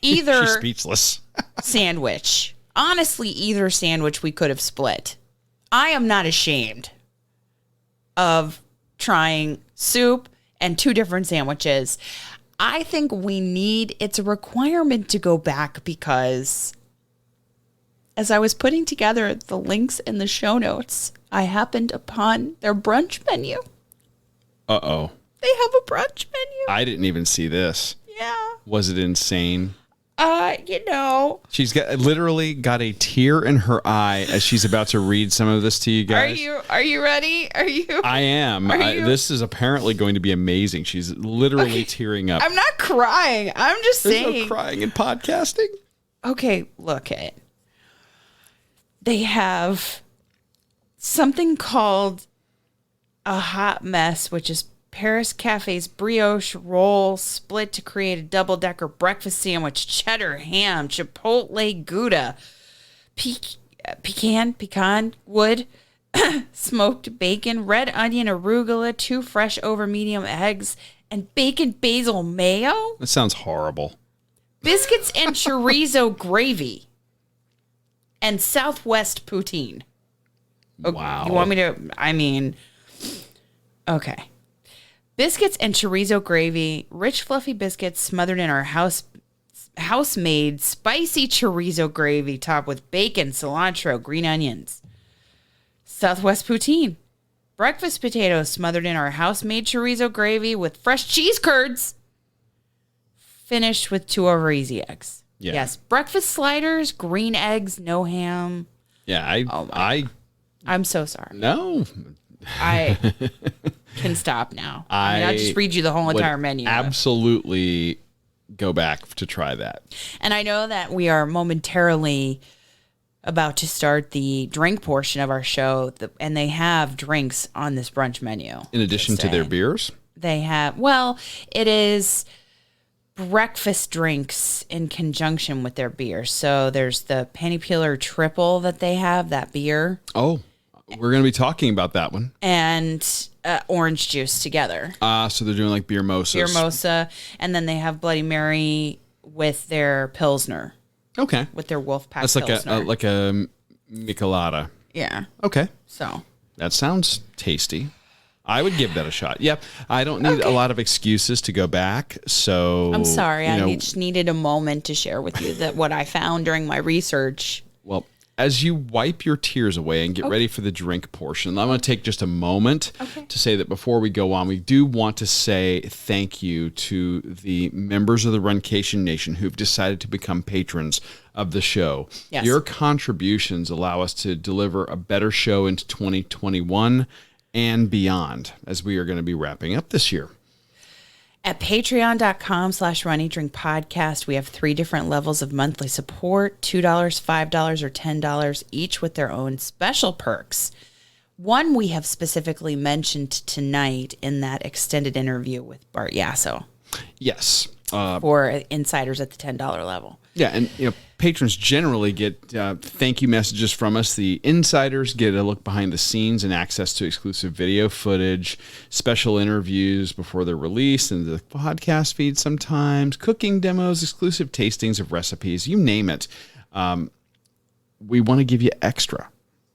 Speaker 3: She's
Speaker 1: either
Speaker 3: speechless.
Speaker 1: sandwich. Honestly, either sandwich we could have split. I am not ashamed of trying soup and two different sandwiches. I think it's a requirement to go back because as I was putting together the links in the show notes, I happened upon their brunch menu.
Speaker 3: Uh-oh.
Speaker 1: They have a brunch menu.
Speaker 3: I didn't even see this.
Speaker 1: Yeah.
Speaker 3: Was it insane?
Speaker 1: She's
Speaker 3: literally got a tear in her eye as she's about to read some of this to you guys.
Speaker 1: Are you ready? Are you?
Speaker 3: I am. This is apparently going to be amazing. She's literally tearing up.
Speaker 1: I'm not crying. I'm just
Speaker 3: There's
Speaker 1: saying.
Speaker 3: no crying in podcasting.
Speaker 1: Okay, look at it. They have something called a hot mess, which is Paris Cafe's brioche roll split to create a double-decker breakfast sandwich, cheddar, ham, chipotle Gouda, pecan wood, smoked bacon, red onion arugula, 2 fresh over medium eggs, and bacon basil mayo.
Speaker 3: That sounds horrible.
Speaker 1: Biscuits and chorizo gravy, and Southwest poutine.
Speaker 3: Wow.
Speaker 1: You want me to, okay. Biscuits and chorizo gravy, rich fluffy biscuits smothered in our house-made spicy chorizo gravy topped with bacon, cilantro, green onions. Southwest poutine, breakfast potatoes smothered in our house-made chorizo gravy with fresh cheese curds, finished with 2 over easy eggs.
Speaker 3: Yeah.
Speaker 1: Yes, breakfast sliders, green eggs, no ham.
Speaker 3: Yeah,
Speaker 1: I'm so sorry.
Speaker 3: no.
Speaker 1: I can stop now. I'll just read you the whole entire menu.
Speaker 3: Absolutely go back to try that.
Speaker 1: And I know that we are momentarily about to start the drink portion of our show, and they have drinks on this brunch menu.
Speaker 3: In addition to their beers?
Speaker 1: They have, it is breakfast drinks in conjunction with their beer. So there's the Penny Peeler Triple that they have, that beer.
Speaker 3: Oh, we're going to be talking about that one.
Speaker 1: And orange juice together.
Speaker 3: So they're doing like beer mosas.
Speaker 1: Beer mosa. And then they have Bloody Mary with their Pilsner.
Speaker 3: Okay.
Speaker 1: With their Wolfpack
Speaker 3: That's
Speaker 1: Pilsner.
Speaker 3: like a Michelada.
Speaker 1: Yeah.
Speaker 3: Okay.
Speaker 1: So.
Speaker 3: That sounds tasty. I would give that a shot. Yep. I don't need a lot of excuses to go back. So
Speaker 1: I'm sorry. I just needed a moment to share with you that what I found during my research.
Speaker 3: Well, as you wipe your tears away and get ready for the drink portion, I'm going to take just a moment to say that before we go on, we do want to say thank you to the members of the Runcation Nation who've decided to become patrons of the show.
Speaker 1: Yes.
Speaker 3: Your contributions allow us to deliver a better show into 2021 and beyond, as we are going to be wrapping up this year.
Speaker 1: At patreon.com/runnydrinkpodcast, we have 3 different levels of monthly support, $2, $5, or $10, each with their own special perks. One we have specifically mentioned tonight in that extended interview with Bart Yasso.
Speaker 3: Yes.
Speaker 1: For insiders at the $10 level.
Speaker 3: Yeah, and patrons generally get thank you messages from us. The insiders get a look behind the scenes and access to exclusive video footage, special interviews before they're released, and the podcast feed sometimes, cooking demos, exclusive tastings of recipes, you name it. We want to give you extra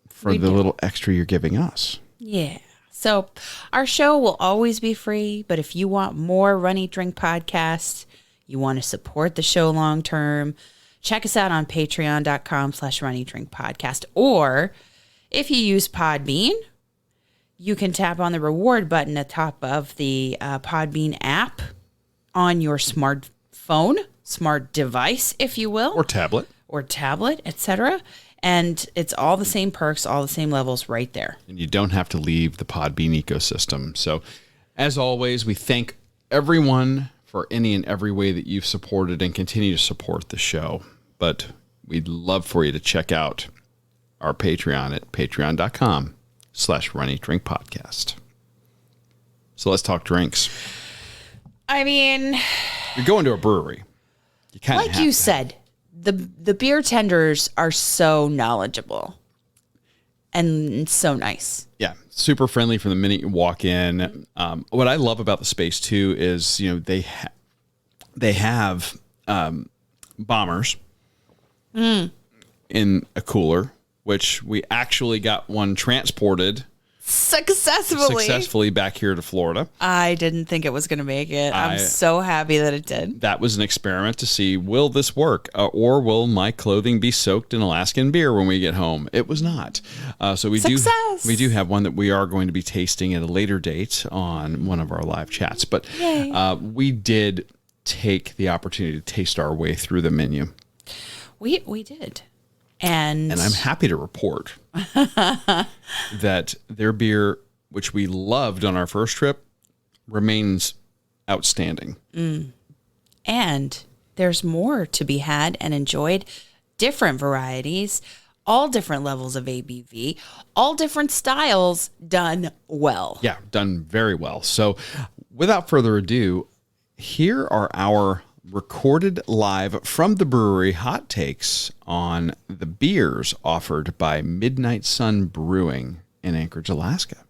Speaker 3: for the little extra you're giving us.
Speaker 1: Yeah. So our show will always be free, but if you want more Run, Eat, Drink podcasts, you want to support the show long term, check us out on patreon.com/runeatdrinkpodcast. Or if you use Podbean, you can tap on the reward button at the top of the Podbean app on your smartphone, smart device, if you will.
Speaker 3: Or tablet,
Speaker 1: etc. And it's all the same perks, all the same levels right there.
Speaker 3: And you don't have to leave the Podbean ecosystem. So, as always, we thank everyone for any and every way that you've supported and continue to support the show. But we'd love for you to check out our Patreon at patreon.com/runeatdrinkpodcast. So let's talk drinks.
Speaker 1: I mean,
Speaker 3: you're going to a brewery. You kind of
Speaker 1: like you said, the beer tenders are so knowledgeable and so nice.
Speaker 3: Yeah, super friendly from the minute you walk in. What I love about the space too is they have bombers in a cooler, which we actually got one transported successfully back here to Florida.
Speaker 1: I didn't think it was going to make it. I'm so happy that it did.
Speaker 3: That was an experiment to see, will this work? Or will my clothing be soaked in Alaskan beer when we get home? It was not. So we do have one that we are going to be tasting at a later date on one of our live chats. But we did take the opportunity to taste our way through the menu.
Speaker 1: We did. And
Speaker 3: I'm happy to report that their beer, which we loved on our first trip, remains outstanding.
Speaker 1: And there's more to be had and enjoyed. Different varieties, all different levels of ABV, all different styles done well.
Speaker 3: Yeah, done very well. So without further ado, here are our recorded live from the brewery hot takes on the beers offered by Midnight Sun Brewing in Anchorage, Alaska.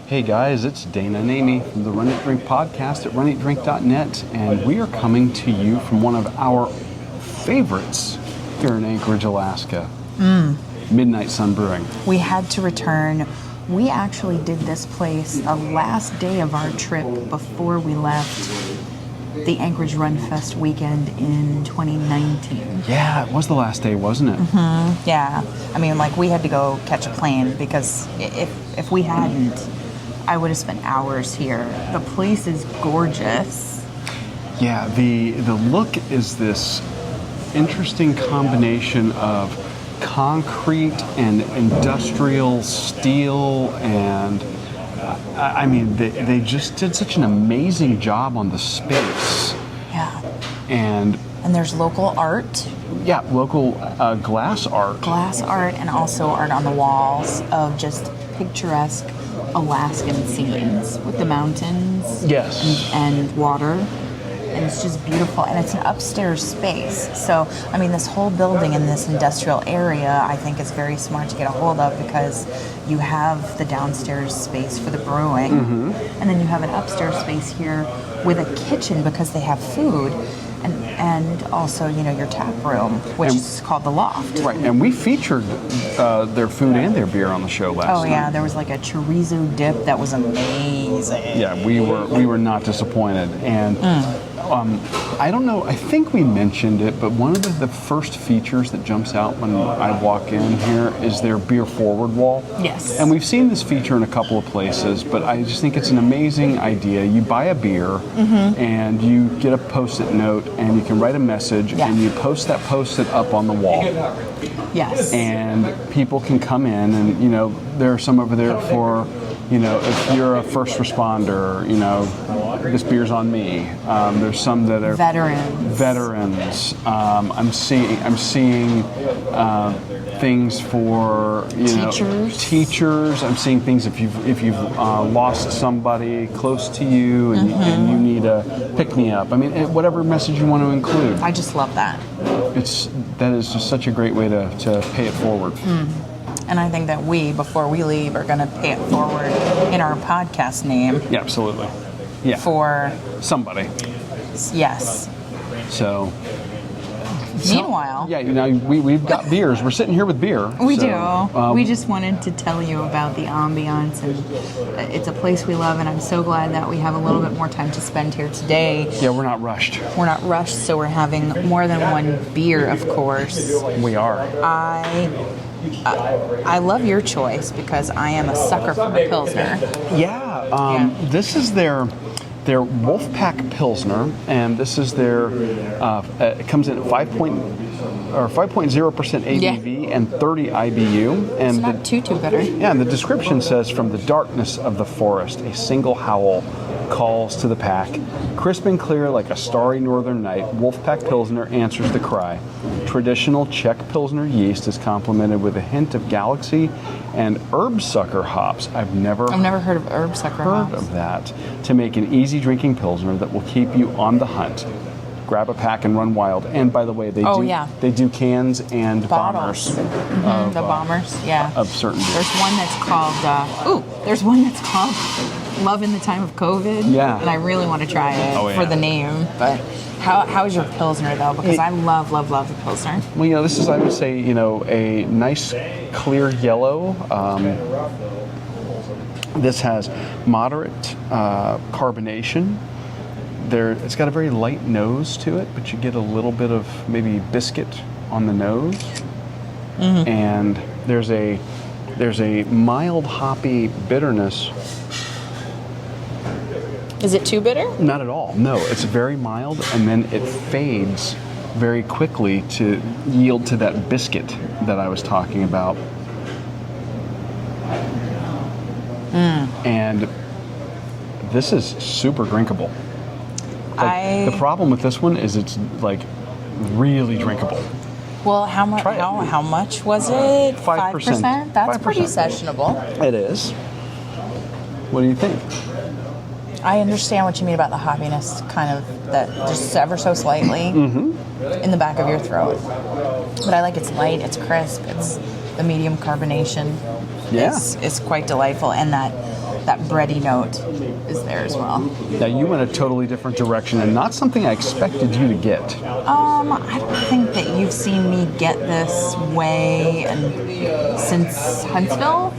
Speaker 5: Hey guys, it's Dana and Amy from the Run It Drink podcast at runeatdrink.net, and we are coming to you from one of our favorites here in Anchorage, Alaska, Midnight Sun Brewing.
Speaker 4: We had to return. We actually did this place the last day of our trip before we left. the Anchorage Runfest weekend in 2019.
Speaker 5: Yeah, it was the last day, wasn't it?
Speaker 4: Yeah, I mean, like, we had to go catch a plane because if we hadn't, I would have spent hours here. The place is gorgeous.
Speaker 5: Yeah, the look is this interesting combination of concrete and industrial steel, and I mean, they just did such an amazing job on the space.
Speaker 4: Yeah.
Speaker 5: And
Speaker 4: there's local art.
Speaker 5: Yeah, local glass art.
Speaker 4: Glass art, and also art on the walls of just picturesque Alaskan scenes with the mountains.
Speaker 5: Yes.
Speaker 4: And water. And it's just beautiful, and it's an upstairs space. So, I mean, this whole building in this industrial area, I think, is very smart to get a hold of because you have the downstairs space for the brewing, and then you have an upstairs space here with a kitchen because they have food, and also, you know, your tap room, which is called the Loft.
Speaker 5: Right, and we featured their food and their beer on the show last night.
Speaker 4: Oh yeah, there was like a chorizo dip that was amazing.
Speaker 5: Yeah, we were not disappointed, and I don't know. I think we mentioned it, but one of the first features that jumps out when I walk in here is their beer forward wall.
Speaker 4: Yes.
Speaker 5: And we've seen this feature in a couple of places, but I just think it's an amazing idea. You buy a beer, and you get a Post-it note, and you can write a message, and you post that Post-it up on the wall.
Speaker 4: Yes.
Speaker 5: And people can come in, and you know, there are some over there for, you know, if you're a first responder, you know, this beer's on me. There's some that are veterans. I'm seeing things for, you know, teachers. I'm seeing things if you've lost somebody close to you and you need a pick me up. I mean, whatever message you want to include.
Speaker 4: I just love that.
Speaker 5: That is just such a great way to pay it forward.
Speaker 4: And I think that we, before we leave, are going to pay it forward in our podcast name.
Speaker 5: Yeah, absolutely. Yeah.
Speaker 4: For
Speaker 5: somebody.
Speaker 4: Yes.
Speaker 5: So.
Speaker 4: Meanwhile.
Speaker 5: Yeah, you know, we've got beers. We're sitting here with beer.
Speaker 4: We do. We just wanted to tell you about the ambiance, and it's a place we love, and I'm so glad that we have a little bit more time to spend here today.
Speaker 5: Yeah, we're not rushed.
Speaker 4: We're not rushed, so we're having more than one beer, of course.
Speaker 5: We are.
Speaker 4: I love your choice because I am a sucker for a Pilsner.
Speaker 5: Yeah, this is their Wolfpack Pilsner, and this is their. It comes in at 5.0% ABV and 30 IBU, and
Speaker 4: it's not too bitter.
Speaker 5: Yeah, and the description says, "From the darkness of the forest, a single howl calls to the pack. Crisp and clear like a starry northern night, Wolfpack Pilsner answers the cry. Traditional Czech Pilsner yeast is complemented with a hint of Galaxy and Herbsucker hops." I've never
Speaker 4: heard of Herbsucker hops.
Speaker 5: Of that, to make an easy drinking Pilsner that will keep you on the hunt. Grab a pack and run wild. And by the way, they do cans and bombers.
Speaker 4: The bombers, yeah.
Speaker 5: Of certain beers.
Speaker 4: There's one that's called Love in the Time of COVID.
Speaker 5: Yeah.
Speaker 4: And I really want to try it for the name. But how is your Pilsner, though? Because I love the Pilsner.
Speaker 5: Well, you know, this is, I would say, you know, a nice clear yellow. This has moderate carbonation. It's got a very light nose to it, but you get a little bit of maybe biscuit on the nose. And there's a mild hoppy bitterness.
Speaker 4: Is it too bitter?
Speaker 5: Not at all. No, it's very mild, and then it fades very quickly to yield to that biscuit that I was talking about. And this is super drinkable. The problem with this one is it's like really drinkable.
Speaker 4: Well, how much was it? 5%? That's 5%. Pretty sessionable.
Speaker 5: It is. What do you think?
Speaker 4: I understand what you mean about the hoppiness, kind of that just ever so slightly in the back of your throat. But I like it's light, it's crisp, it's the medium carbonation.
Speaker 5: Yeah.
Speaker 4: It's quite delightful, and that bready note is there as well.
Speaker 5: Now you went a totally different direction, and not something I expected you to get.
Speaker 4: I don't think that you've seen me get this way since Huntsville,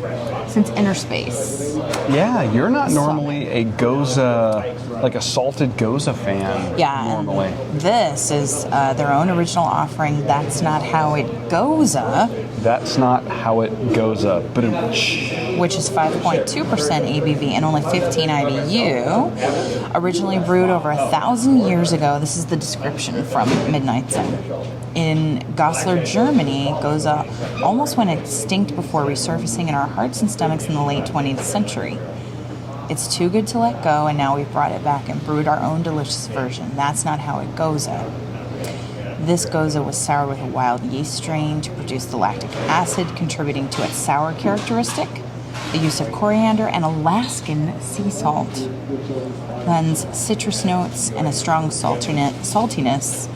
Speaker 4: since Inner Space.
Speaker 5: Yeah, you're not normally a Goza like a salted Goza fan normally.
Speaker 4: This is their own original offering. That's not how it goes.
Speaker 5: That's not how it goes up.
Speaker 4: Which is 5.2% ABV and only 15 IBU. Originally brewed over 1,000 years ago. This is the description from Midnight Sun. In Goslar, Germany, Goza almost went extinct before resurfacing in our hearts and stomachs in the late 20th century. It's too good to let go, and now we've brought it back and brewed our own delicious version. That's not how it goes. This Goza was soured with a wild yeast strain to produce the lactic acid, contributing to its sour characteristic. The use of coriander and Alaskan sea salt lends citrus notes and a strong saltiness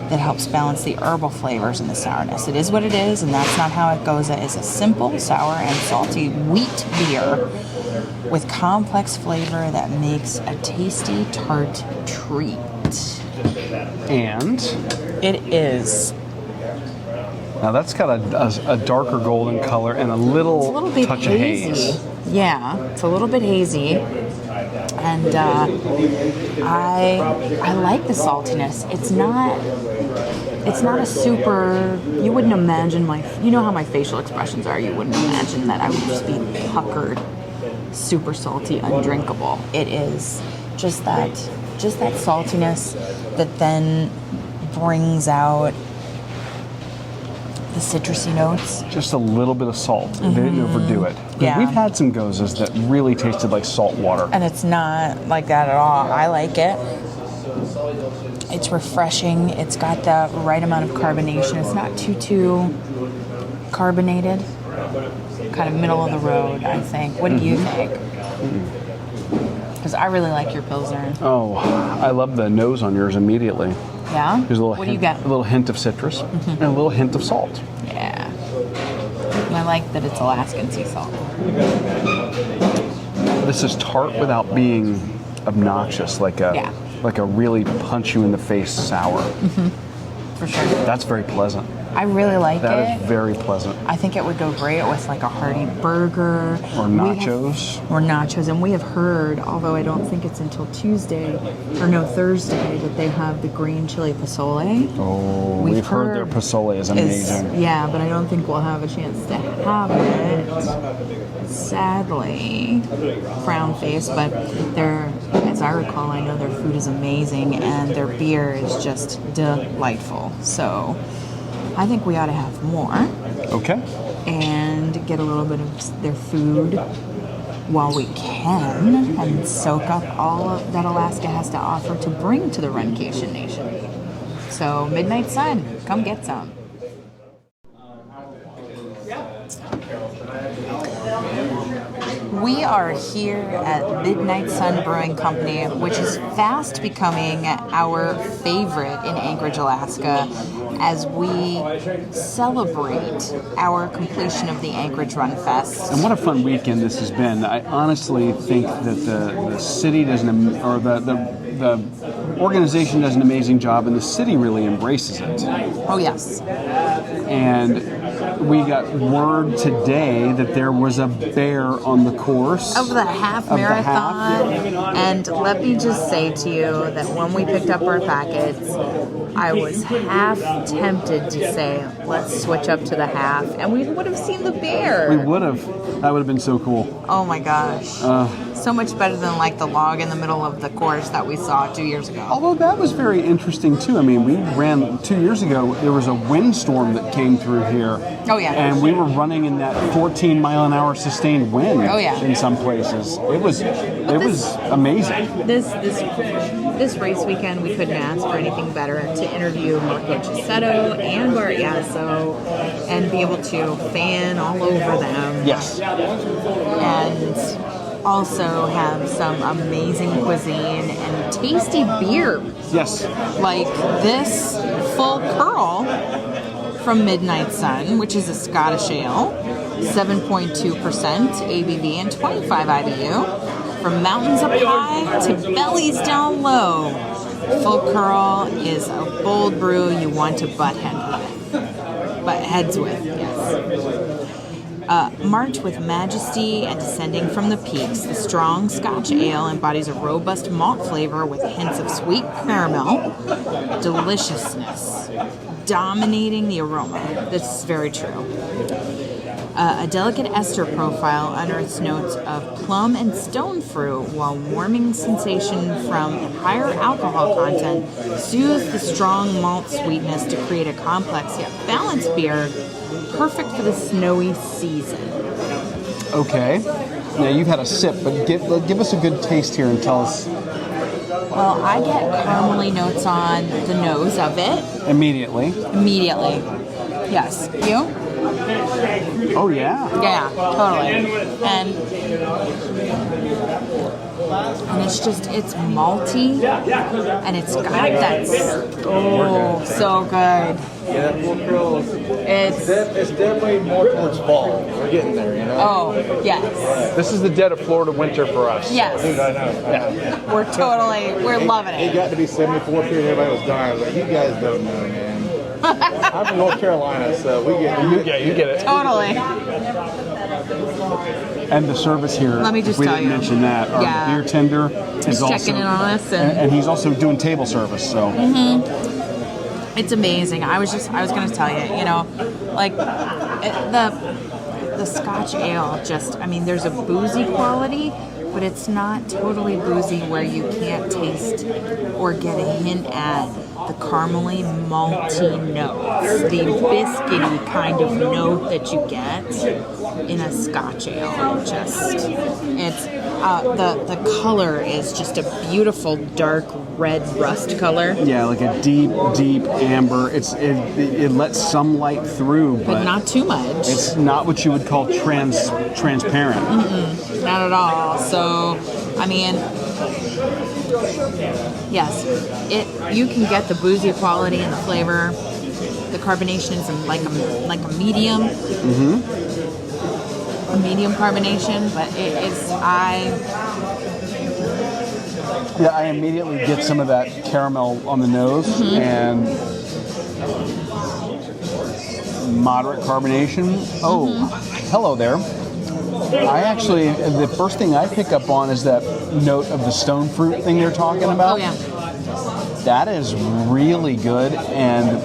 Speaker 4: that helps balance the herbal flavors and the sourness. It is what it is, and that's not how it goes. It is a simple, sour, and salty wheat beer with complex flavor that makes a tasty tart treat.
Speaker 5: And
Speaker 4: it is.
Speaker 5: Now that's got a darker golden color and a little
Speaker 4: bit
Speaker 5: touch
Speaker 4: hazy.
Speaker 5: of haze.
Speaker 4: Yeah, it's a little bit hazy. And I like the saltiness. It's not a super, you wouldn't imagine you know how my facial expressions are. You wouldn't imagine that I would just be puckered, super salty, undrinkable. It is just that saltiness that then brings out the citrusy notes.
Speaker 5: Just a little bit of salt. They didn't overdo it.
Speaker 4: Yeah.
Speaker 5: We've had some Gozas that really tasted like salt water.
Speaker 4: And it's not like that at all. I like it. It's refreshing. It's got the right amount of carbonation. It's not too carbonated. Kind of middle of the road, I think. What do you think? Because I really like your Pilsner.
Speaker 5: Oh, I love the nose on yours immediately.
Speaker 4: Yeah?
Speaker 5: There's a little
Speaker 4: what
Speaker 5: hint,
Speaker 4: do you got?
Speaker 5: A little hint of citrus and a little hint of salt.
Speaker 4: Yeah. I like that it's Alaskan sea salt.
Speaker 5: This is tart without being obnoxious, like a really punch you in the face sour.
Speaker 4: For sure.
Speaker 5: That's very pleasant.
Speaker 4: I really like it.
Speaker 5: That is very pleasant.
Speaker 4: I think it would go great with like a hearty burger.
Speaker 5: Or nachos.
Speaker 4: And we have heard, although I don't think it's until Thursday, that they have the green chili pozole.
Speaker 5: Oh, we've heard their pozole is amazing.
Speaker 4: Yeah, but I don't think we'll have a chance to have it. Sadly, frown face, but as I recall, I know their food is amazing and their beer is just delightful. So I think we ought to have more.
Speaker 5: Okay.
Speaker 4: And get a little bit of their food while we can and soak up all of that Alaska has to offer to bring to the Runcation Nation. So Midnight Sun, come get some. We are here at Midnight Sun Brewing Company, which is fast becoming our favorite in Anchorage, Alaska, as we celebrate our completion of the Anchorage Runfest.
Speaker 5: And what a fun weekend this has been. I honestly think that the city does the organization does an amazing job, and the city really embraces it.
Speaker 4: Oh, yes.
Speaker 5: And we got word today that there was a bear on the course.
Speaker 4: Of the half marathon. And let me just say to you that when we picked up our packets, I was half tempted to say, let's switch up to the half, and we would have seen the bear.
Speaker 5: We would have. That would have been so cool.
Speaker 4: Oh my gosh. So much better than like the log in the middle of the course that we saw 2 years ago.
Speaker 5: Although that was very interesting too. I mean, we ran 2 years ago, there was a windstorm that came through here.
Speaker 4: Oh yeah.
Speaker 5: And we were running in that 14 mile an hour sustained wind in some places. It was amazing.
Speaker 4: This race weekend, we couldn't ask for anything better to interview Bart Yasso and Bart Yasso and be able to fan all over them.
Speaker 5: Yes.
Speaker 4: And also have some amazing cuisine and tasty beer.
Speaker 5: Yes.
Speaker 4: Like this Full Curl from Midnight Sun, which is a Scottish ale, 7.2% ABV and 25 IBU. From mountains up high to bellies down low, Full Curl is a bold brew you want to butt heads with. Yes.
Speaker 1: March with majesty and descending from the peaks, the strong Scotch ale embodies a robust malt flavor with hints of sweet caramel, deliciousness, dominating the aroma. This is very true. A delicate ester profile unearths notes of plum and stone fruit, while warming sensation from higher alcohol content soothes the strong malt sweetness to create a complex yet balanced beer, perfect for the snowy season.
Speaker 5: Okay. Now you've had a sip, but give us a good taste here and tell us.
Speaker 1: Well, I get caramely notes on the nose of it.
Speaker 5: Immediately.
Speaker 1: Yes. You?
Speaker 5: Oh, yeah.
Speaker 1: Yeah, totally. And it's malty, and it's got that, so good.
Speaker 6: Yeah, it's definitely more towards fall. We're getting there, you know?
Speaker 1: Oh, yes.
Speaker 5: This is the dead of Florida winter for us.
Speaker 1: Yes.
Speaker 6: Dude, I know.
Speaker 1: We're loving
Speaker 6: It
Speaker 1: it.
Speaker 6: got to be 74 here and everybody was dying. I was like, you guys don't know, man. I'm from North Carolina, so we get it.
Speaker 5: Yeah, you get it.
Speaker 1: Totally.
Speaker 5: And the service here,
Speaker 1: Let me just
Speaker 5: we
Speaker 1: tell
Speaker 5: didn't
Speaker 1: you.
Speaker 5: mention that. Our
Speaker 1: Yeah.
Speaker 5: beer tender is also
Speaker 1: checking in on us
Speaker 5: and he's also doing table service. So
Speaker 1: It's amazing. I was going to tell you, like the Scotch ale there's a boozy quality, but it's not totally boozy where you can't taste or get a hint at the caramely, malty notes, the biscuity kind of note that you get in a Scotch ale. The color is just a beautiful dark red rust color.
Speaker 5: yeah, like a deep amber. It lets some light through,
Speaker 1: But not too much.
Speaker 5: it's not what you would call transparent.
Speaker 1: Not at all. So, yes, you can get the boozy quality and the flavor. The carbonation is like a medium, a medium carbonation. But
Speaker 5: I immediately get some of that caramel on the nose and moderate carbonation. Oh, hello there. The first thing I pick up on is that note of the stone fruit thing they're talking about.
Speaker 1: Oh yeah,
Speaker 5: That is really good, and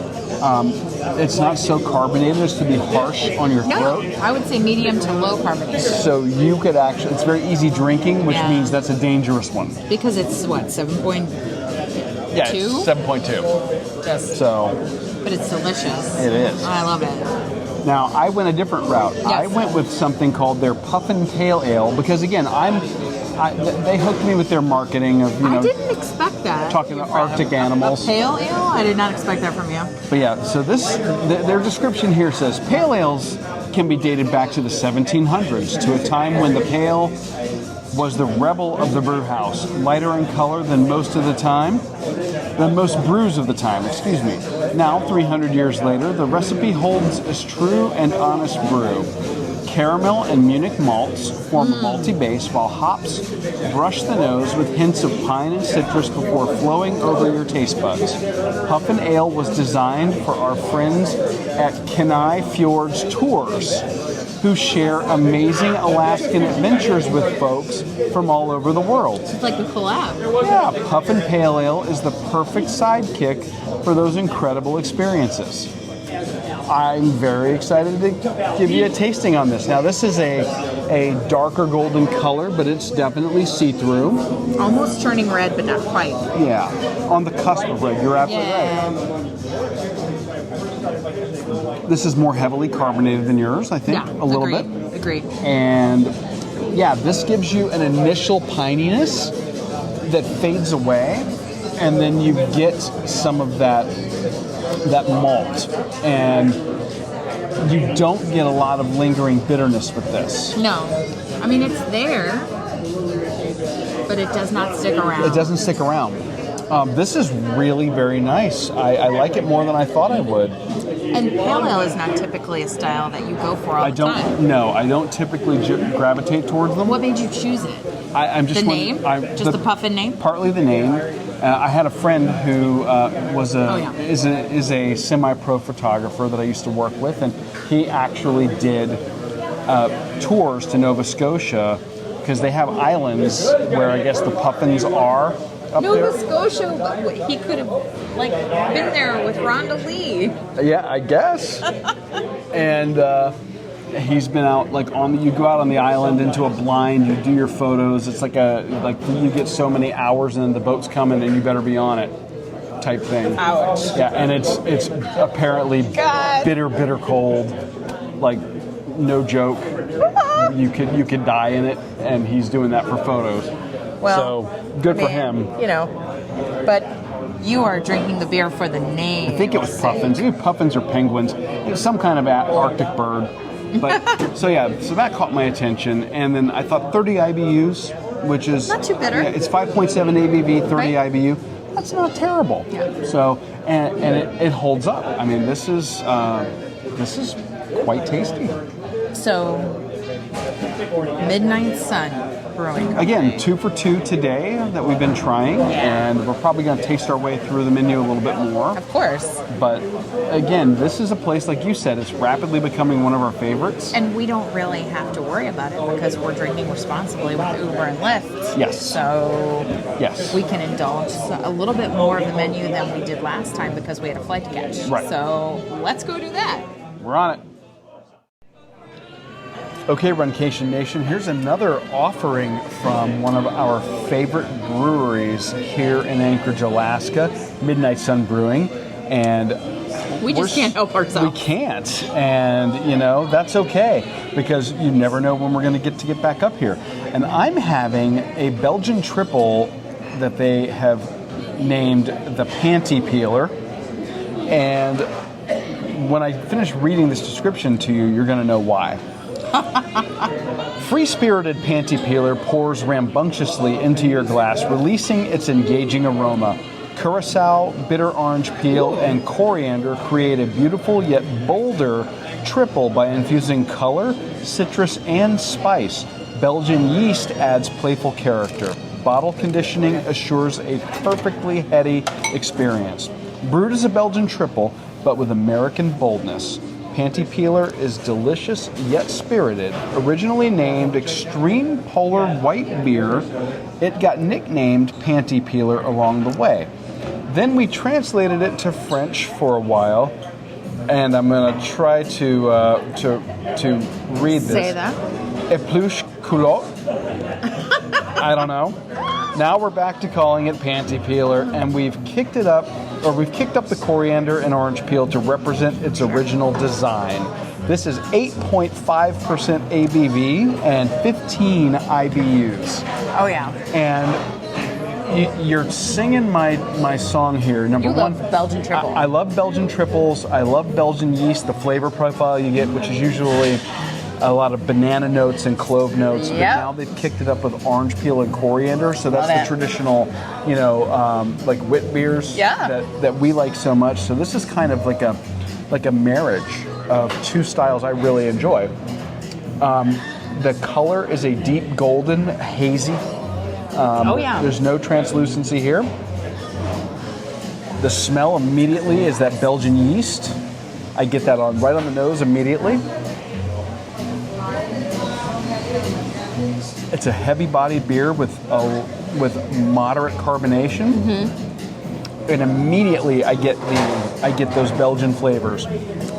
Speaker 5: it's not so carbonated as to be harsh on your throat.
Speaker 1: I would say medium to low carbonation
Speaker 5: So you could it's very easy drinking, which
Speaker 1: Yeah.
Speaker 5: means that's a dangerous one.
Speaker 1: because it's what 7.2.
Speaker 5: Yeah, it's 7.2.
Speaker 1: Just,
Speaker 5: So
Speaker 1: but it's delicious.
Speaker 5: it is.
Speaker 1: I love it.
Speaker 5: Now, I went a different route.
Speaker 1: Yes.
Speaker 5: I went with something called their Puffin Pale Ale because, again, they hooked me with their marketing of,
Speaker 1: I didn't expect that.
Speaker 5: talking to Arctic animals.
Speaker 1: Pale ale? I did not expect that from you.
Speaker 5: But yeah, so their description here says, pale ales can be dated back to the 1700s, to a time when the pale was the rebel of the brew house, lighter in color than most brews of the time, excuse me. Now, 300 years later, the recipe holds as true and honest brew. Caramel and Munich malts form a malty base, while hops brush the nose with hints of pine and citrus before flowing over your taste buds. Puffin Ale was designed for our friends at Kenai Fjords Tours, who share amazing Alaskan adventures with folks from all over the world.
Speaker 1: It's like a collab.
Speaker 5: Yeah, Puffin Pale Ale is the perfect sidekick for those incredible experiences. I'm very excited to give you a tasting on this. Now, this is a darker golden color, but it's definitely see-through.
Speaker 1: Almost turning red, but not quite.
Speaker 5: Yeah, on the cusp of red. You're absolutely right. This is more heavily carbonated than yours, I think, a little bit.
Speaker 1: Agreed.
Speaker 5: And yeah, this gives you an initial pininess that fades away, and then you get some of that malt, and you don't get a lot of lingering bitterness with this.
Speaker 1: No. It's there, but it does not stick around.
Speaker 5: It doesn't stick around. This is really very nice. I like it more than I thought I would.
Speaker 1: And pale ale is not typically a style that you go for all the time.
Speaker 5: No, I don't typically gravitate towards them.
Speaker 1: What made you choose it?
Speaker 5: I'm just
Speaker 1: The name? Just the Puffin name?
Speaker 5: Partly the name. I had a friend who is a semi-pro photographer that I used to work with, and he actually did tours to Nova Scotia because they have islands where I guess the puffins are up
Speaker 4: Nova
Speaker 5: there.
Speaker 4: Scotia, he could have been there with Rhonda Lee.
Speaker 5: Yeah, I guess. And he's been out you go out on the island into a blind, you do your photos. It's like you get so many hours and then the boat's coming and you better be on it type thing.
Speaker 4: Ouch.
Speaker 5: Yeah, and it's apparently bitter cold. Like, no joke. You could die in it, and he's doing that for photos.
Speaker 1: Well,
Speaker 5: so good for him.
Speaker 1: But you are drinking the beer for the name.
Speaker 5: I think it was puffins. Either puffins or penguins. It was some kind of Arctic bird. But so that caught my attention, and then I thought 30 IBUs, which is
Speaker 4: not too bitter.
Speaker 5: Yeah, it's 5.7 ABV, 30
Speaker 4: Right.
Speaker 5: IBU. That's not terrible.
Speaker 4: Yeah.
Speaker 5: So and it holds up. I mean, this is quite tasty.
Speaker 1: So, Midnight Sun Brewing.
Speaker 5: Again, 2 for 2 today that we've been trying, and we're probably going to taste our way through the menu a little bit more.
Speaker 1: Of course.
Speaker 5: But again, this is a place, like you said, it's rapidly becoming one of our favorites.
Speaker 1: And we don't really have to worry about it because we're drinking responsibly with Uber and Lyft.
Speaker 5: Yes.
Speaker 1: So
Speaker 5: Yes.
Speaker 1: we can indulge a little bit more of the menu than we did last time because we had a flight to catch.
Speaker 5: Right.
Speaker 1: So let's go do that.
Speaker 5: We're on it. Okay, Runcation Nation, here's another offering from one of our favorite breweries here in Anchorage, Alaska, Midnight Sun Brewing. And
Speaker 1: We just can't help ourselves.
Speaker 5: We can't. And, that's okay because you never know when we're going to get back up here. And I'm having a Belgian triple that they have named the Panty Peeler. And when I finish reading this description to you, you're going to know why. Free-spirited Panty Peeler pours rambunctiously into your glass, releasing its engaging aroma. Curacao, bitter orange peel, and coriander create a beautiful yet bolder triple by infusing color, citrus, and spice. Belgian yeast adds playful character. Bottle conditioning assures a perfectly heady experience. Brewed as a Belgian triple, but with American boldness. Panty Peeler is delicious yet spirited. Originally named Extreme Polar White Beer, it got nicknamed Panty Peeler along the way. Then we translated it to French for a while, and I'm going to try to read this.
Speaker 1: Say that.
Speaker 5: Épluche culotte. I don't know. Now we're back to calling it Panty Peeler, and we've kicked up the coriander and orange peel to represent its original design. This is 8.5% ABV and 15 IBUs.
Speaker 1: Oh, yeah.
Speaker 5: And you're singing my song here. Number
Speaker 1: You
Speaker 5: one,
Speaker 1: love Belgian triple.
Speaker 5: I love Belgian triples. I love Belgian yeast, the flavor profile you get, which is usually a lot of banana notes and clove notes. But
Speaker 1: Yep.
Speaker 5: now they've kicked it up with orange peel and coriander. So that's
Speaker 1: Love
Speaker 5: the
Speaker 1: it.
Speaker 5: traditional, like wit beers that we like so much. So this is kind of like a marriage of two styles I really enjoy. The color is a deep golden, hazy.
Speaker 1: Oh, yeah.
Speaker 5: There's no translucency here. The smell immediately is that Belgian yeast. I get that right on the nose immediately. It's a heavy-bodied beer with moderate carbonation, and immediately I get those Belgian flavors,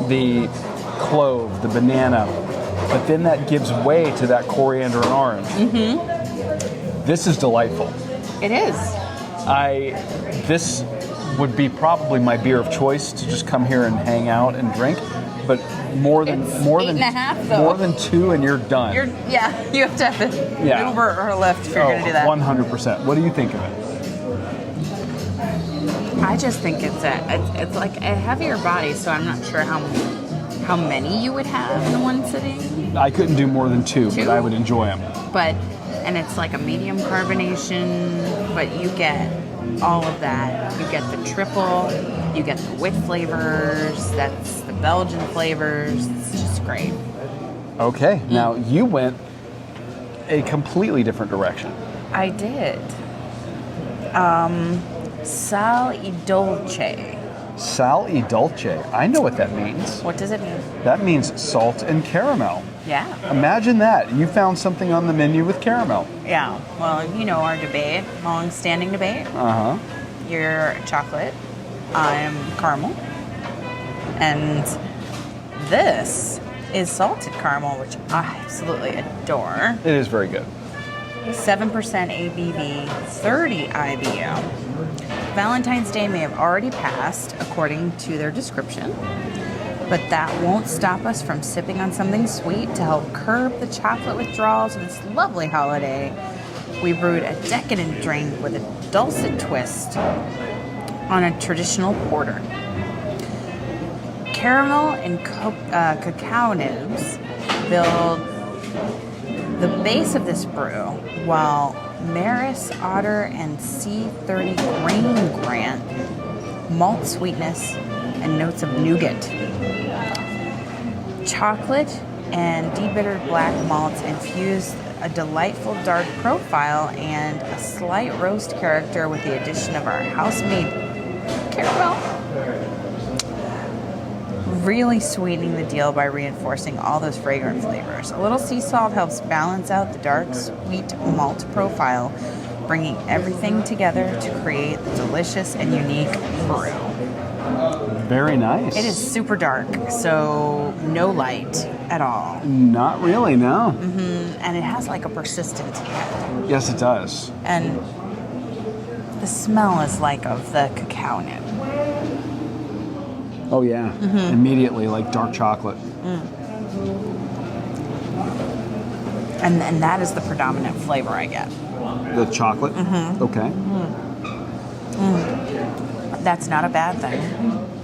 Speaker 5: the clove, the banana, but then that gives way to that coriander and orange. This is delightful.
Speaker 1: It is.
Speaker 5: This would be probably my beer of choice to just come here and hang out and drink, but more than
Speaker 1: 8.5 though.
Speaker 5: more than 2 and you're done.
Speaker 1: You have to have an Uber or a Lyft if you're going to do that.
Speaker 5: 100%. What do you think of it?
Speaker 1: I just think it's like a heavier body, so I'm not sure how many you would have in one sitting.
Speaker 5: I couldn't do more than 2,
Speaker 1: Two?
Speaker 5: but I would enjoy them.
Speaker 1: And it's like a medium carbonation, but you get all of that. You get the triple, you get the wit flavors, that's the Belgian flavors. It's just great.
Speaker 5: Okay, now you went a completely different direction.
Speaker 1: I did. Sal y dolce.
Speaker 5: Sal y dulce. I know what that means.
Speaker 4: What does it mean?
Speaker 5: That means salt and caramel.
Speaker 4: Yeah.
Speaker 5: Imagine that. You found something on the menu with caramel.
Speaker 4: Yeah. Well, you know our debate, long-standing debate.
Speaker 5: Uh-huh.
Speaker 4: You're chocolate. I'm caramel. And this is salted caramel, which I absolutely adore.
Speaker 5: It is very good.
Speaker 4: 7% ABV, 30 IBU. Valentine's Day may have already passed, according to their description, but that won't stop us from sipping on something sweet to help curb the chocolate withdrawals of this lovely holiday. We brewed a decadent drink with a dulcet twist on a traditional porter. Caramel and cacao nibs build the base of this brew, while Maris, Otter, and C30 grain grant malt sweetness and notes of nougat. Chocolate and debittered black malts infuse a delightful dark profile and a slight roast character with the addition of our house-made caramel. Really sweetening the deal by reinforcing all those fragrant flavors. A little sea salt helps balance out the dark, sweet malt profile, bringing everything together to create the delicious and unique brew.
Speaker 5: Very nice.
Speaker 4: It is super dark, so no light at all.
Speaker 5: Not really, no.
Speaker 4: And it has like a persistent head.
Speaker 5: Yes, it does.
Speaker 4: And the smell is like of the cacao nib.
Speaker 5: Oh, yeah. Immediately, like dark chocolate.
Speaker 4: And that is the predominant flavor I get.
Speaker 5: The chocolate? Okay.
Speaker 4: That's not a bad thing.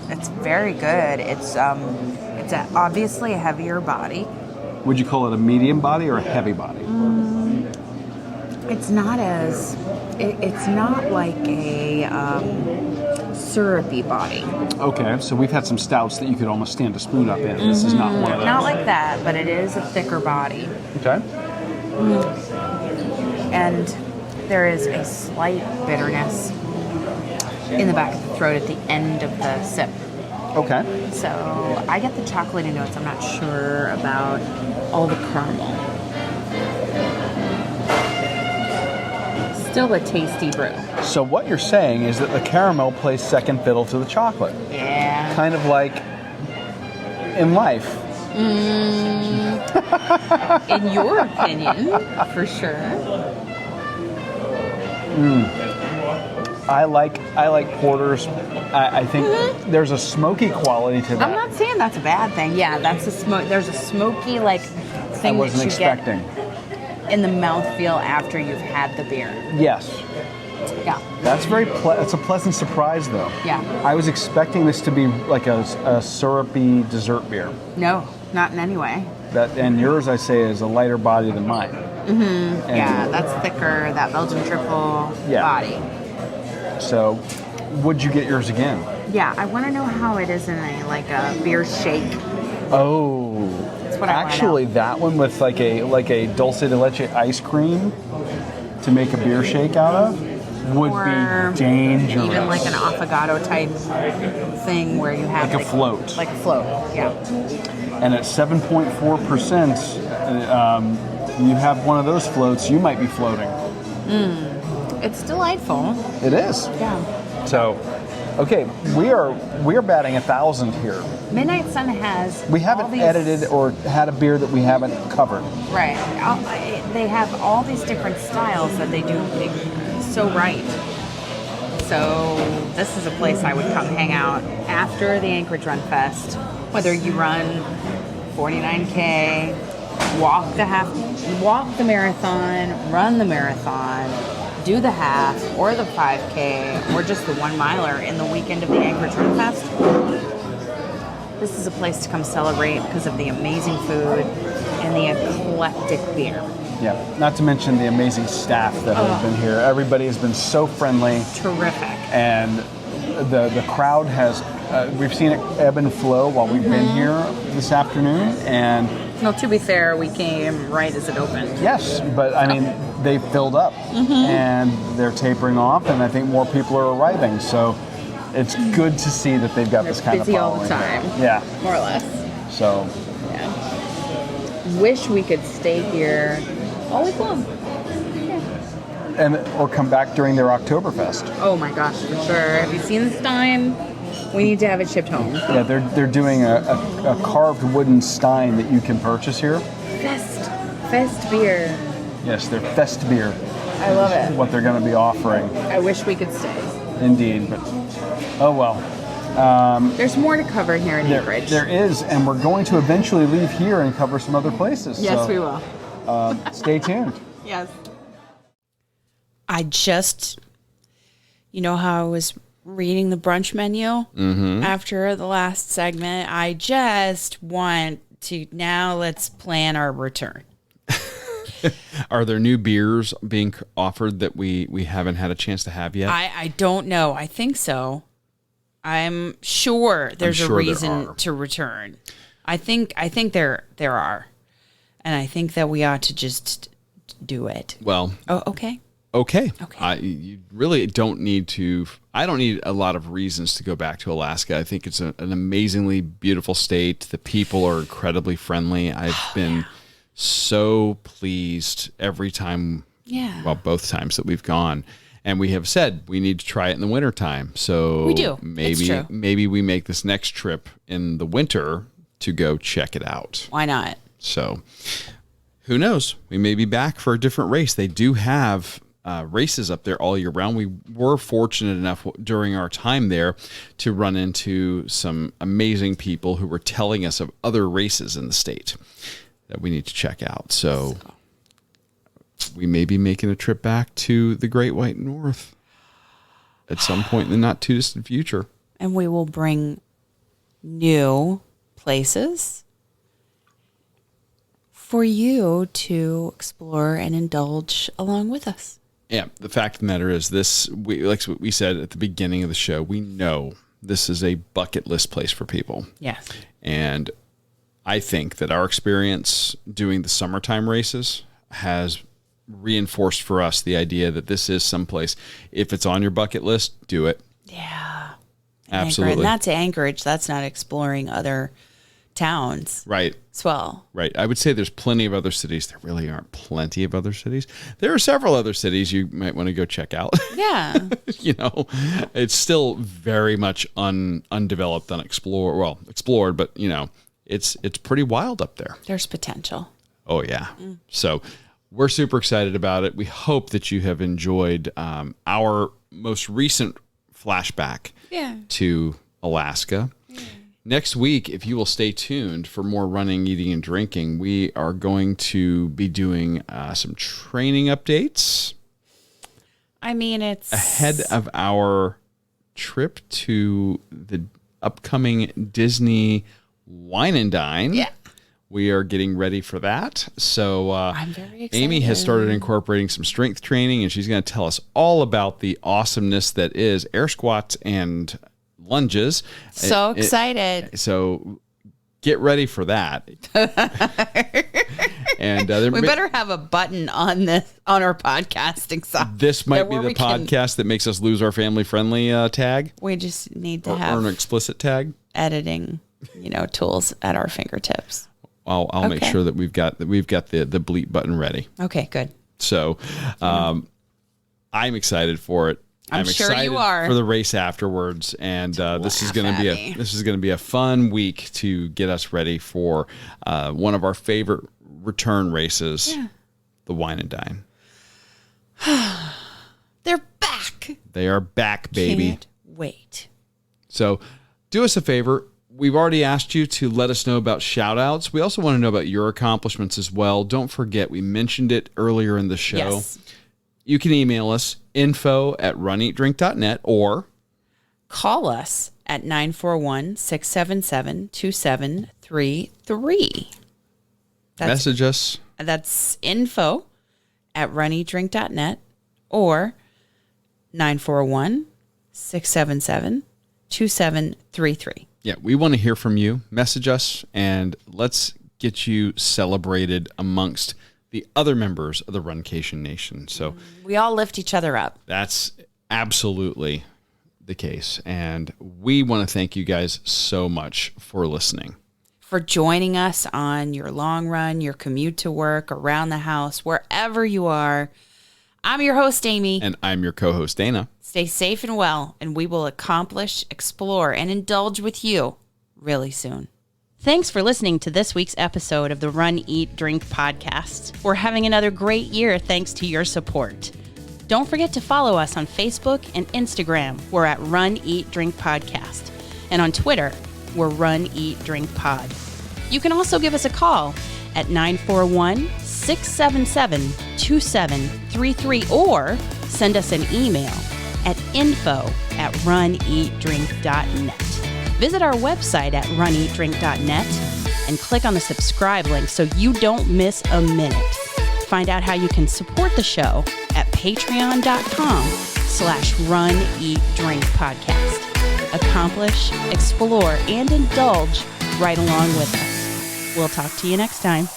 Speaker 4: It's very good. It's obviously a heavier body.
Speaker 5: Would you call it a medium body or a heavy body?
Speaker 4: It's not as. It's not like a syrupy body.
Speaker 5: Okay, so we've had some stouts that you could almost stand a spoon up in. This is not one of those.
Speaker 4: Not like that, but it is a thicker body.
Speaker 5: Okay.
Speaker 4: And there is a slight bitterness in the back of the throat at the end of the sip.
Speaker 5: Okay.
Speaker 4: So I get the chocolatey notes. I'm not sure about all the caramel. Still a tasty brew.
Speaker 5: So what you're saying is that the caramel plays second fiddle to the chocolate.
Speaker 4: Yeah.
Speaker 5: Kind of like in life.
Speaker 4: In your opinion, for sure.
Speaker 5: I like porters. I think there's a smoky quality to that.
Speaker 4: I'm not saying that's a bad thing. Yeah, that's a smoke. There's a smoky like thing
Speaker 5: I wasn't
Speaker 4: that you
Speaker 5: expecting.
Speaker 4: get in the mouthfeel after you've had the beer.
Speaker 5: Yes.
Speaker 4: Yeah.
Speaker 5: That's it's a pleasant surprise, though.
Speaker 4: Yeah.
Speaker 5: I was expecting this to be like a syrupy dessert beer.
Speaker 4: No, not in any way.
Speaker 5: And yours, I say, is a lighter body than mine.
Speaker 4: Yeah, that's thicker. That Belgian triple body.
Speaker 5: So, would you get yours again?
Speaker 4: Yeah, I want to know how it is in a beer shake.
Speaker 5: Oh,
Speaker 4: That's what I wanna
Speaker 5: actually, that one with like a dulce de leche ice cream to make a beer shake out of would be dangerous.
Speaker 4: Even like an affogato type thing where you have
Speaker 5: Like a float.
Speaker 4: Like a float, yeah.
Speaker 5: And at 7.4%, you have one of those floats, you might be floating.
Speaker 4: It's delightful.
Speaker 5: It is.
Speaker 4: Yeah.
Speaker 5: So, okay, we are batting 1,000 here.
Speaker 4: Midnight Sun has.
Speaker 5: We haven't
Speaker 4: all these,
Speaker 5: edited or had a beer that we haven't covered.
Speaker 4: Right. They have all these different styles that they do so right. So this is a place I would come hang out after the Anchorage Runfest. Whether you run 49K, walk the marathon, run the marathon, do the half or the 5K or just the 1 miler in the weekend of the Anchorage Runfest. This is a place to come celebrate because of the amazing food and the eclectic beer.
Speaker 5: Yeah, not to mention the amazing staff that have been here. Everybody has been so friendly.
Speaker 4: Terrific.
Speaker 5: And the crowd has, we've seen it ebb and flow while we've been here this afternoon. And
Speaker 4: no, to be fair, we came right as it opened.
Speaker 5: yes, but I mean, they filled up and they're tapering off, and I think more people are arriving. So it's good to see that they've got this kind of
Speaker 4: busy all
Speaker 5: following.
Speaker 4: the time.
Speaker 5: Yeah.
Speaker 4: More or less.
Speaker 5: So,
Speaker 4: Yeah. Wish we could stay here all week long.
Speaker 5: or come back during their Oktoberfest.
Speaker 4: Oh my gosh, for sure. Have you seen the Stein? We need to have it shipped home.
Speaker 5: Yeah, they're doing a carved wooden stein that you can purchase here.
Speaker 4: Fest beer.
Speaker 5: Yes, their fest beer.
Speaker 4: I love it.
Speaker 5: What they're going to be offering.
Speaker 4: I wish we could stay.
Speaker 5: Indeed, but oh well.
Speaker 4: There's more to cover here in Anchorage.
Speaker 5: There is, and we're going to eventually leave here and cover some other places.
Speaker 4: Yes,
Speaker 5: so,
Speaker 4: we will.
Speaker 5: Stay tuned.
Speaker 4: Yes.
Speaker 1: I just, you know how I was reading the brunch menu after the last segment? I just want to, now let's plan our return.
Speaker 3: Are there new beers being offered that we haven't had a chance to have yet?
Speaker 1: I don't know. I think so. I'm sure there's a reason to return. I think there are. And I think that we ought to just do it.
Speaker 3: Well,
Speaker 1: Oh, okay.
Speaker 3: okay. You really don't need to. I don't need a lot of reasons to go back to Alaska. I think it's an amazingly beautiful state. The people are incredibly friendly. I've been so pleased every time.
Speaker 1: Yeah.
Speaker 3: Well, both times that we've gone. And we have said we need to try it in the wintertime. So
Speaker 1: We do. It's true.
Speaker 3: maybe we make this next trip in the winter to go check it out.
Speaker 1: Why not?
Speaker 3: So who knows? We may be back for a different race. They do have races up there all year round. We were fortunate enough during our time there to run into some amazing people who were telling us of other races in the state that we need to check out. So we may be making a trip back to the Great White North at some point in the not too distant future.
Speaker 1: And we will bring new places for you to explore and indulge along with us.
Speaker 3: Yeah, the fact of the matter is like what we said at the beginning of the show, we know this is a bucket list place for people.
Speaker 1: Yes.
Speaker 3: And I think that our experience doing the summertime races has reinforced for us the idea that this is someplace, if it's on your bucket list, do it.
Speaker 1: Yeah.
Speaker 3: Absolutely.
Speaker 1: And that's Anchorage. That's not exploring other towns.
Speaker 3: Right.
Speaker 1: As well.
Speaker 3: Right. I would say there's plenty of other cities. There really aren't plenty of other cities. There are several other cities you might want to go check out.
Speaker 1: Yeah.
Speaker 3: It's still very much undeveloped, unexplored. Well, explored, but it's pretty wild up there.
Speaker 1: There's potential.
Speaker 3: Oh yeah. So we're super excited about it. We hope that you have enjoyed our most recent flashback to Alaska. Next week, if you will stay tuned for more running, eating, and drinking, we are going to be doing some training updates.
Speaker 1: I mean, it's
Speaker 3: ahead of our trip to the upcoming Disney Wine and Dine.
Speaker 1: Yeah.
Speaker 3: We are getting ready for that. So
Speaker 1: I'm very excited.
Speaker 3: Amy has started incorporating some strength training, and she's going to tell us all about the awesomeness that is air squats and lunges.
Speaker 1: So excited.
Speaker 3: So get ready for that. And
Speaker 1: we better have a button on our podcasting side.
Speaker 3: This might be the podcast that makes us lose our family friendly tag.
Speaker 1: We just need to
Speaker 3: or
Speaker 1: have
Speaker 3: an explicit tag.
Speaker 1: Editing, tools at our fingertips.
Speaker 3: I'll make sure that we've got the bleep button ready.
Speaker 1: Okay, good.
Speaker 3: So, I'm excited for it. I'm
Speaker 1: sure
Speaker 3: excited
Speaker 1: you are.
Speaker 3: for the race afterwards, and this is going to be a fun week to get us ready for one of our favorite return races, the Wine and Dine.
Speaker 1: They're back.
Speaker 3: They are back, baby.
Speaker 1: Can't wait.
Speaker 3: So, do us a favor. We've already asked you to let us know about shout-outs. We also want to know about your accomplishments as well. Don't forget, we mentioned it earlier in the show.
Speaker 1: Yes.
Speaker 3: You can email us, info@runeatdrink.net, or
Speaker 1: call us at 941-677-2733.
Speaker 3: Message us.
Speaker 1: That's info@runeatdrink.net or 941-677-2733.
Speaker 3: Yeah, we want to hear from you. Message us, and let's get you celebrated amongst the other members of the Runcation Nation. So
Speaker 1: we all lift each other up.
Speaker 3: that's absolutely the case. And we want to thank you guys so much for listening.
Speaker 1: For joining us on your long run, your commute to work, around the house, wherever you are. I'm your host, Amy.
Speaker 3: And I'm your co-host, Dana.
Speaker 1: Stay safe and well, and we will accomplish, explore, and indulge with you really soon. Thanks for listening to this week's episode of the Run, Eat, Drink podcast. We're having another great year thanks to your support. Don't forget to follow us on Facebook and Instagram. We're at Run, Eat, Drink Podcast. And on Twitter, we're Run, Eat, Drink Pod. You can also give us a call at 941-677-2733 or send us an email at info@runeatdrink.net. Visit our website at runeatdrink.net and click on the subscribe link so you don't miss a minute. Find out how you can support the show at patreon.com/runeatdrinkpodcast. Accomplish, explore, and indulge right along with us. We'll talk to you next time.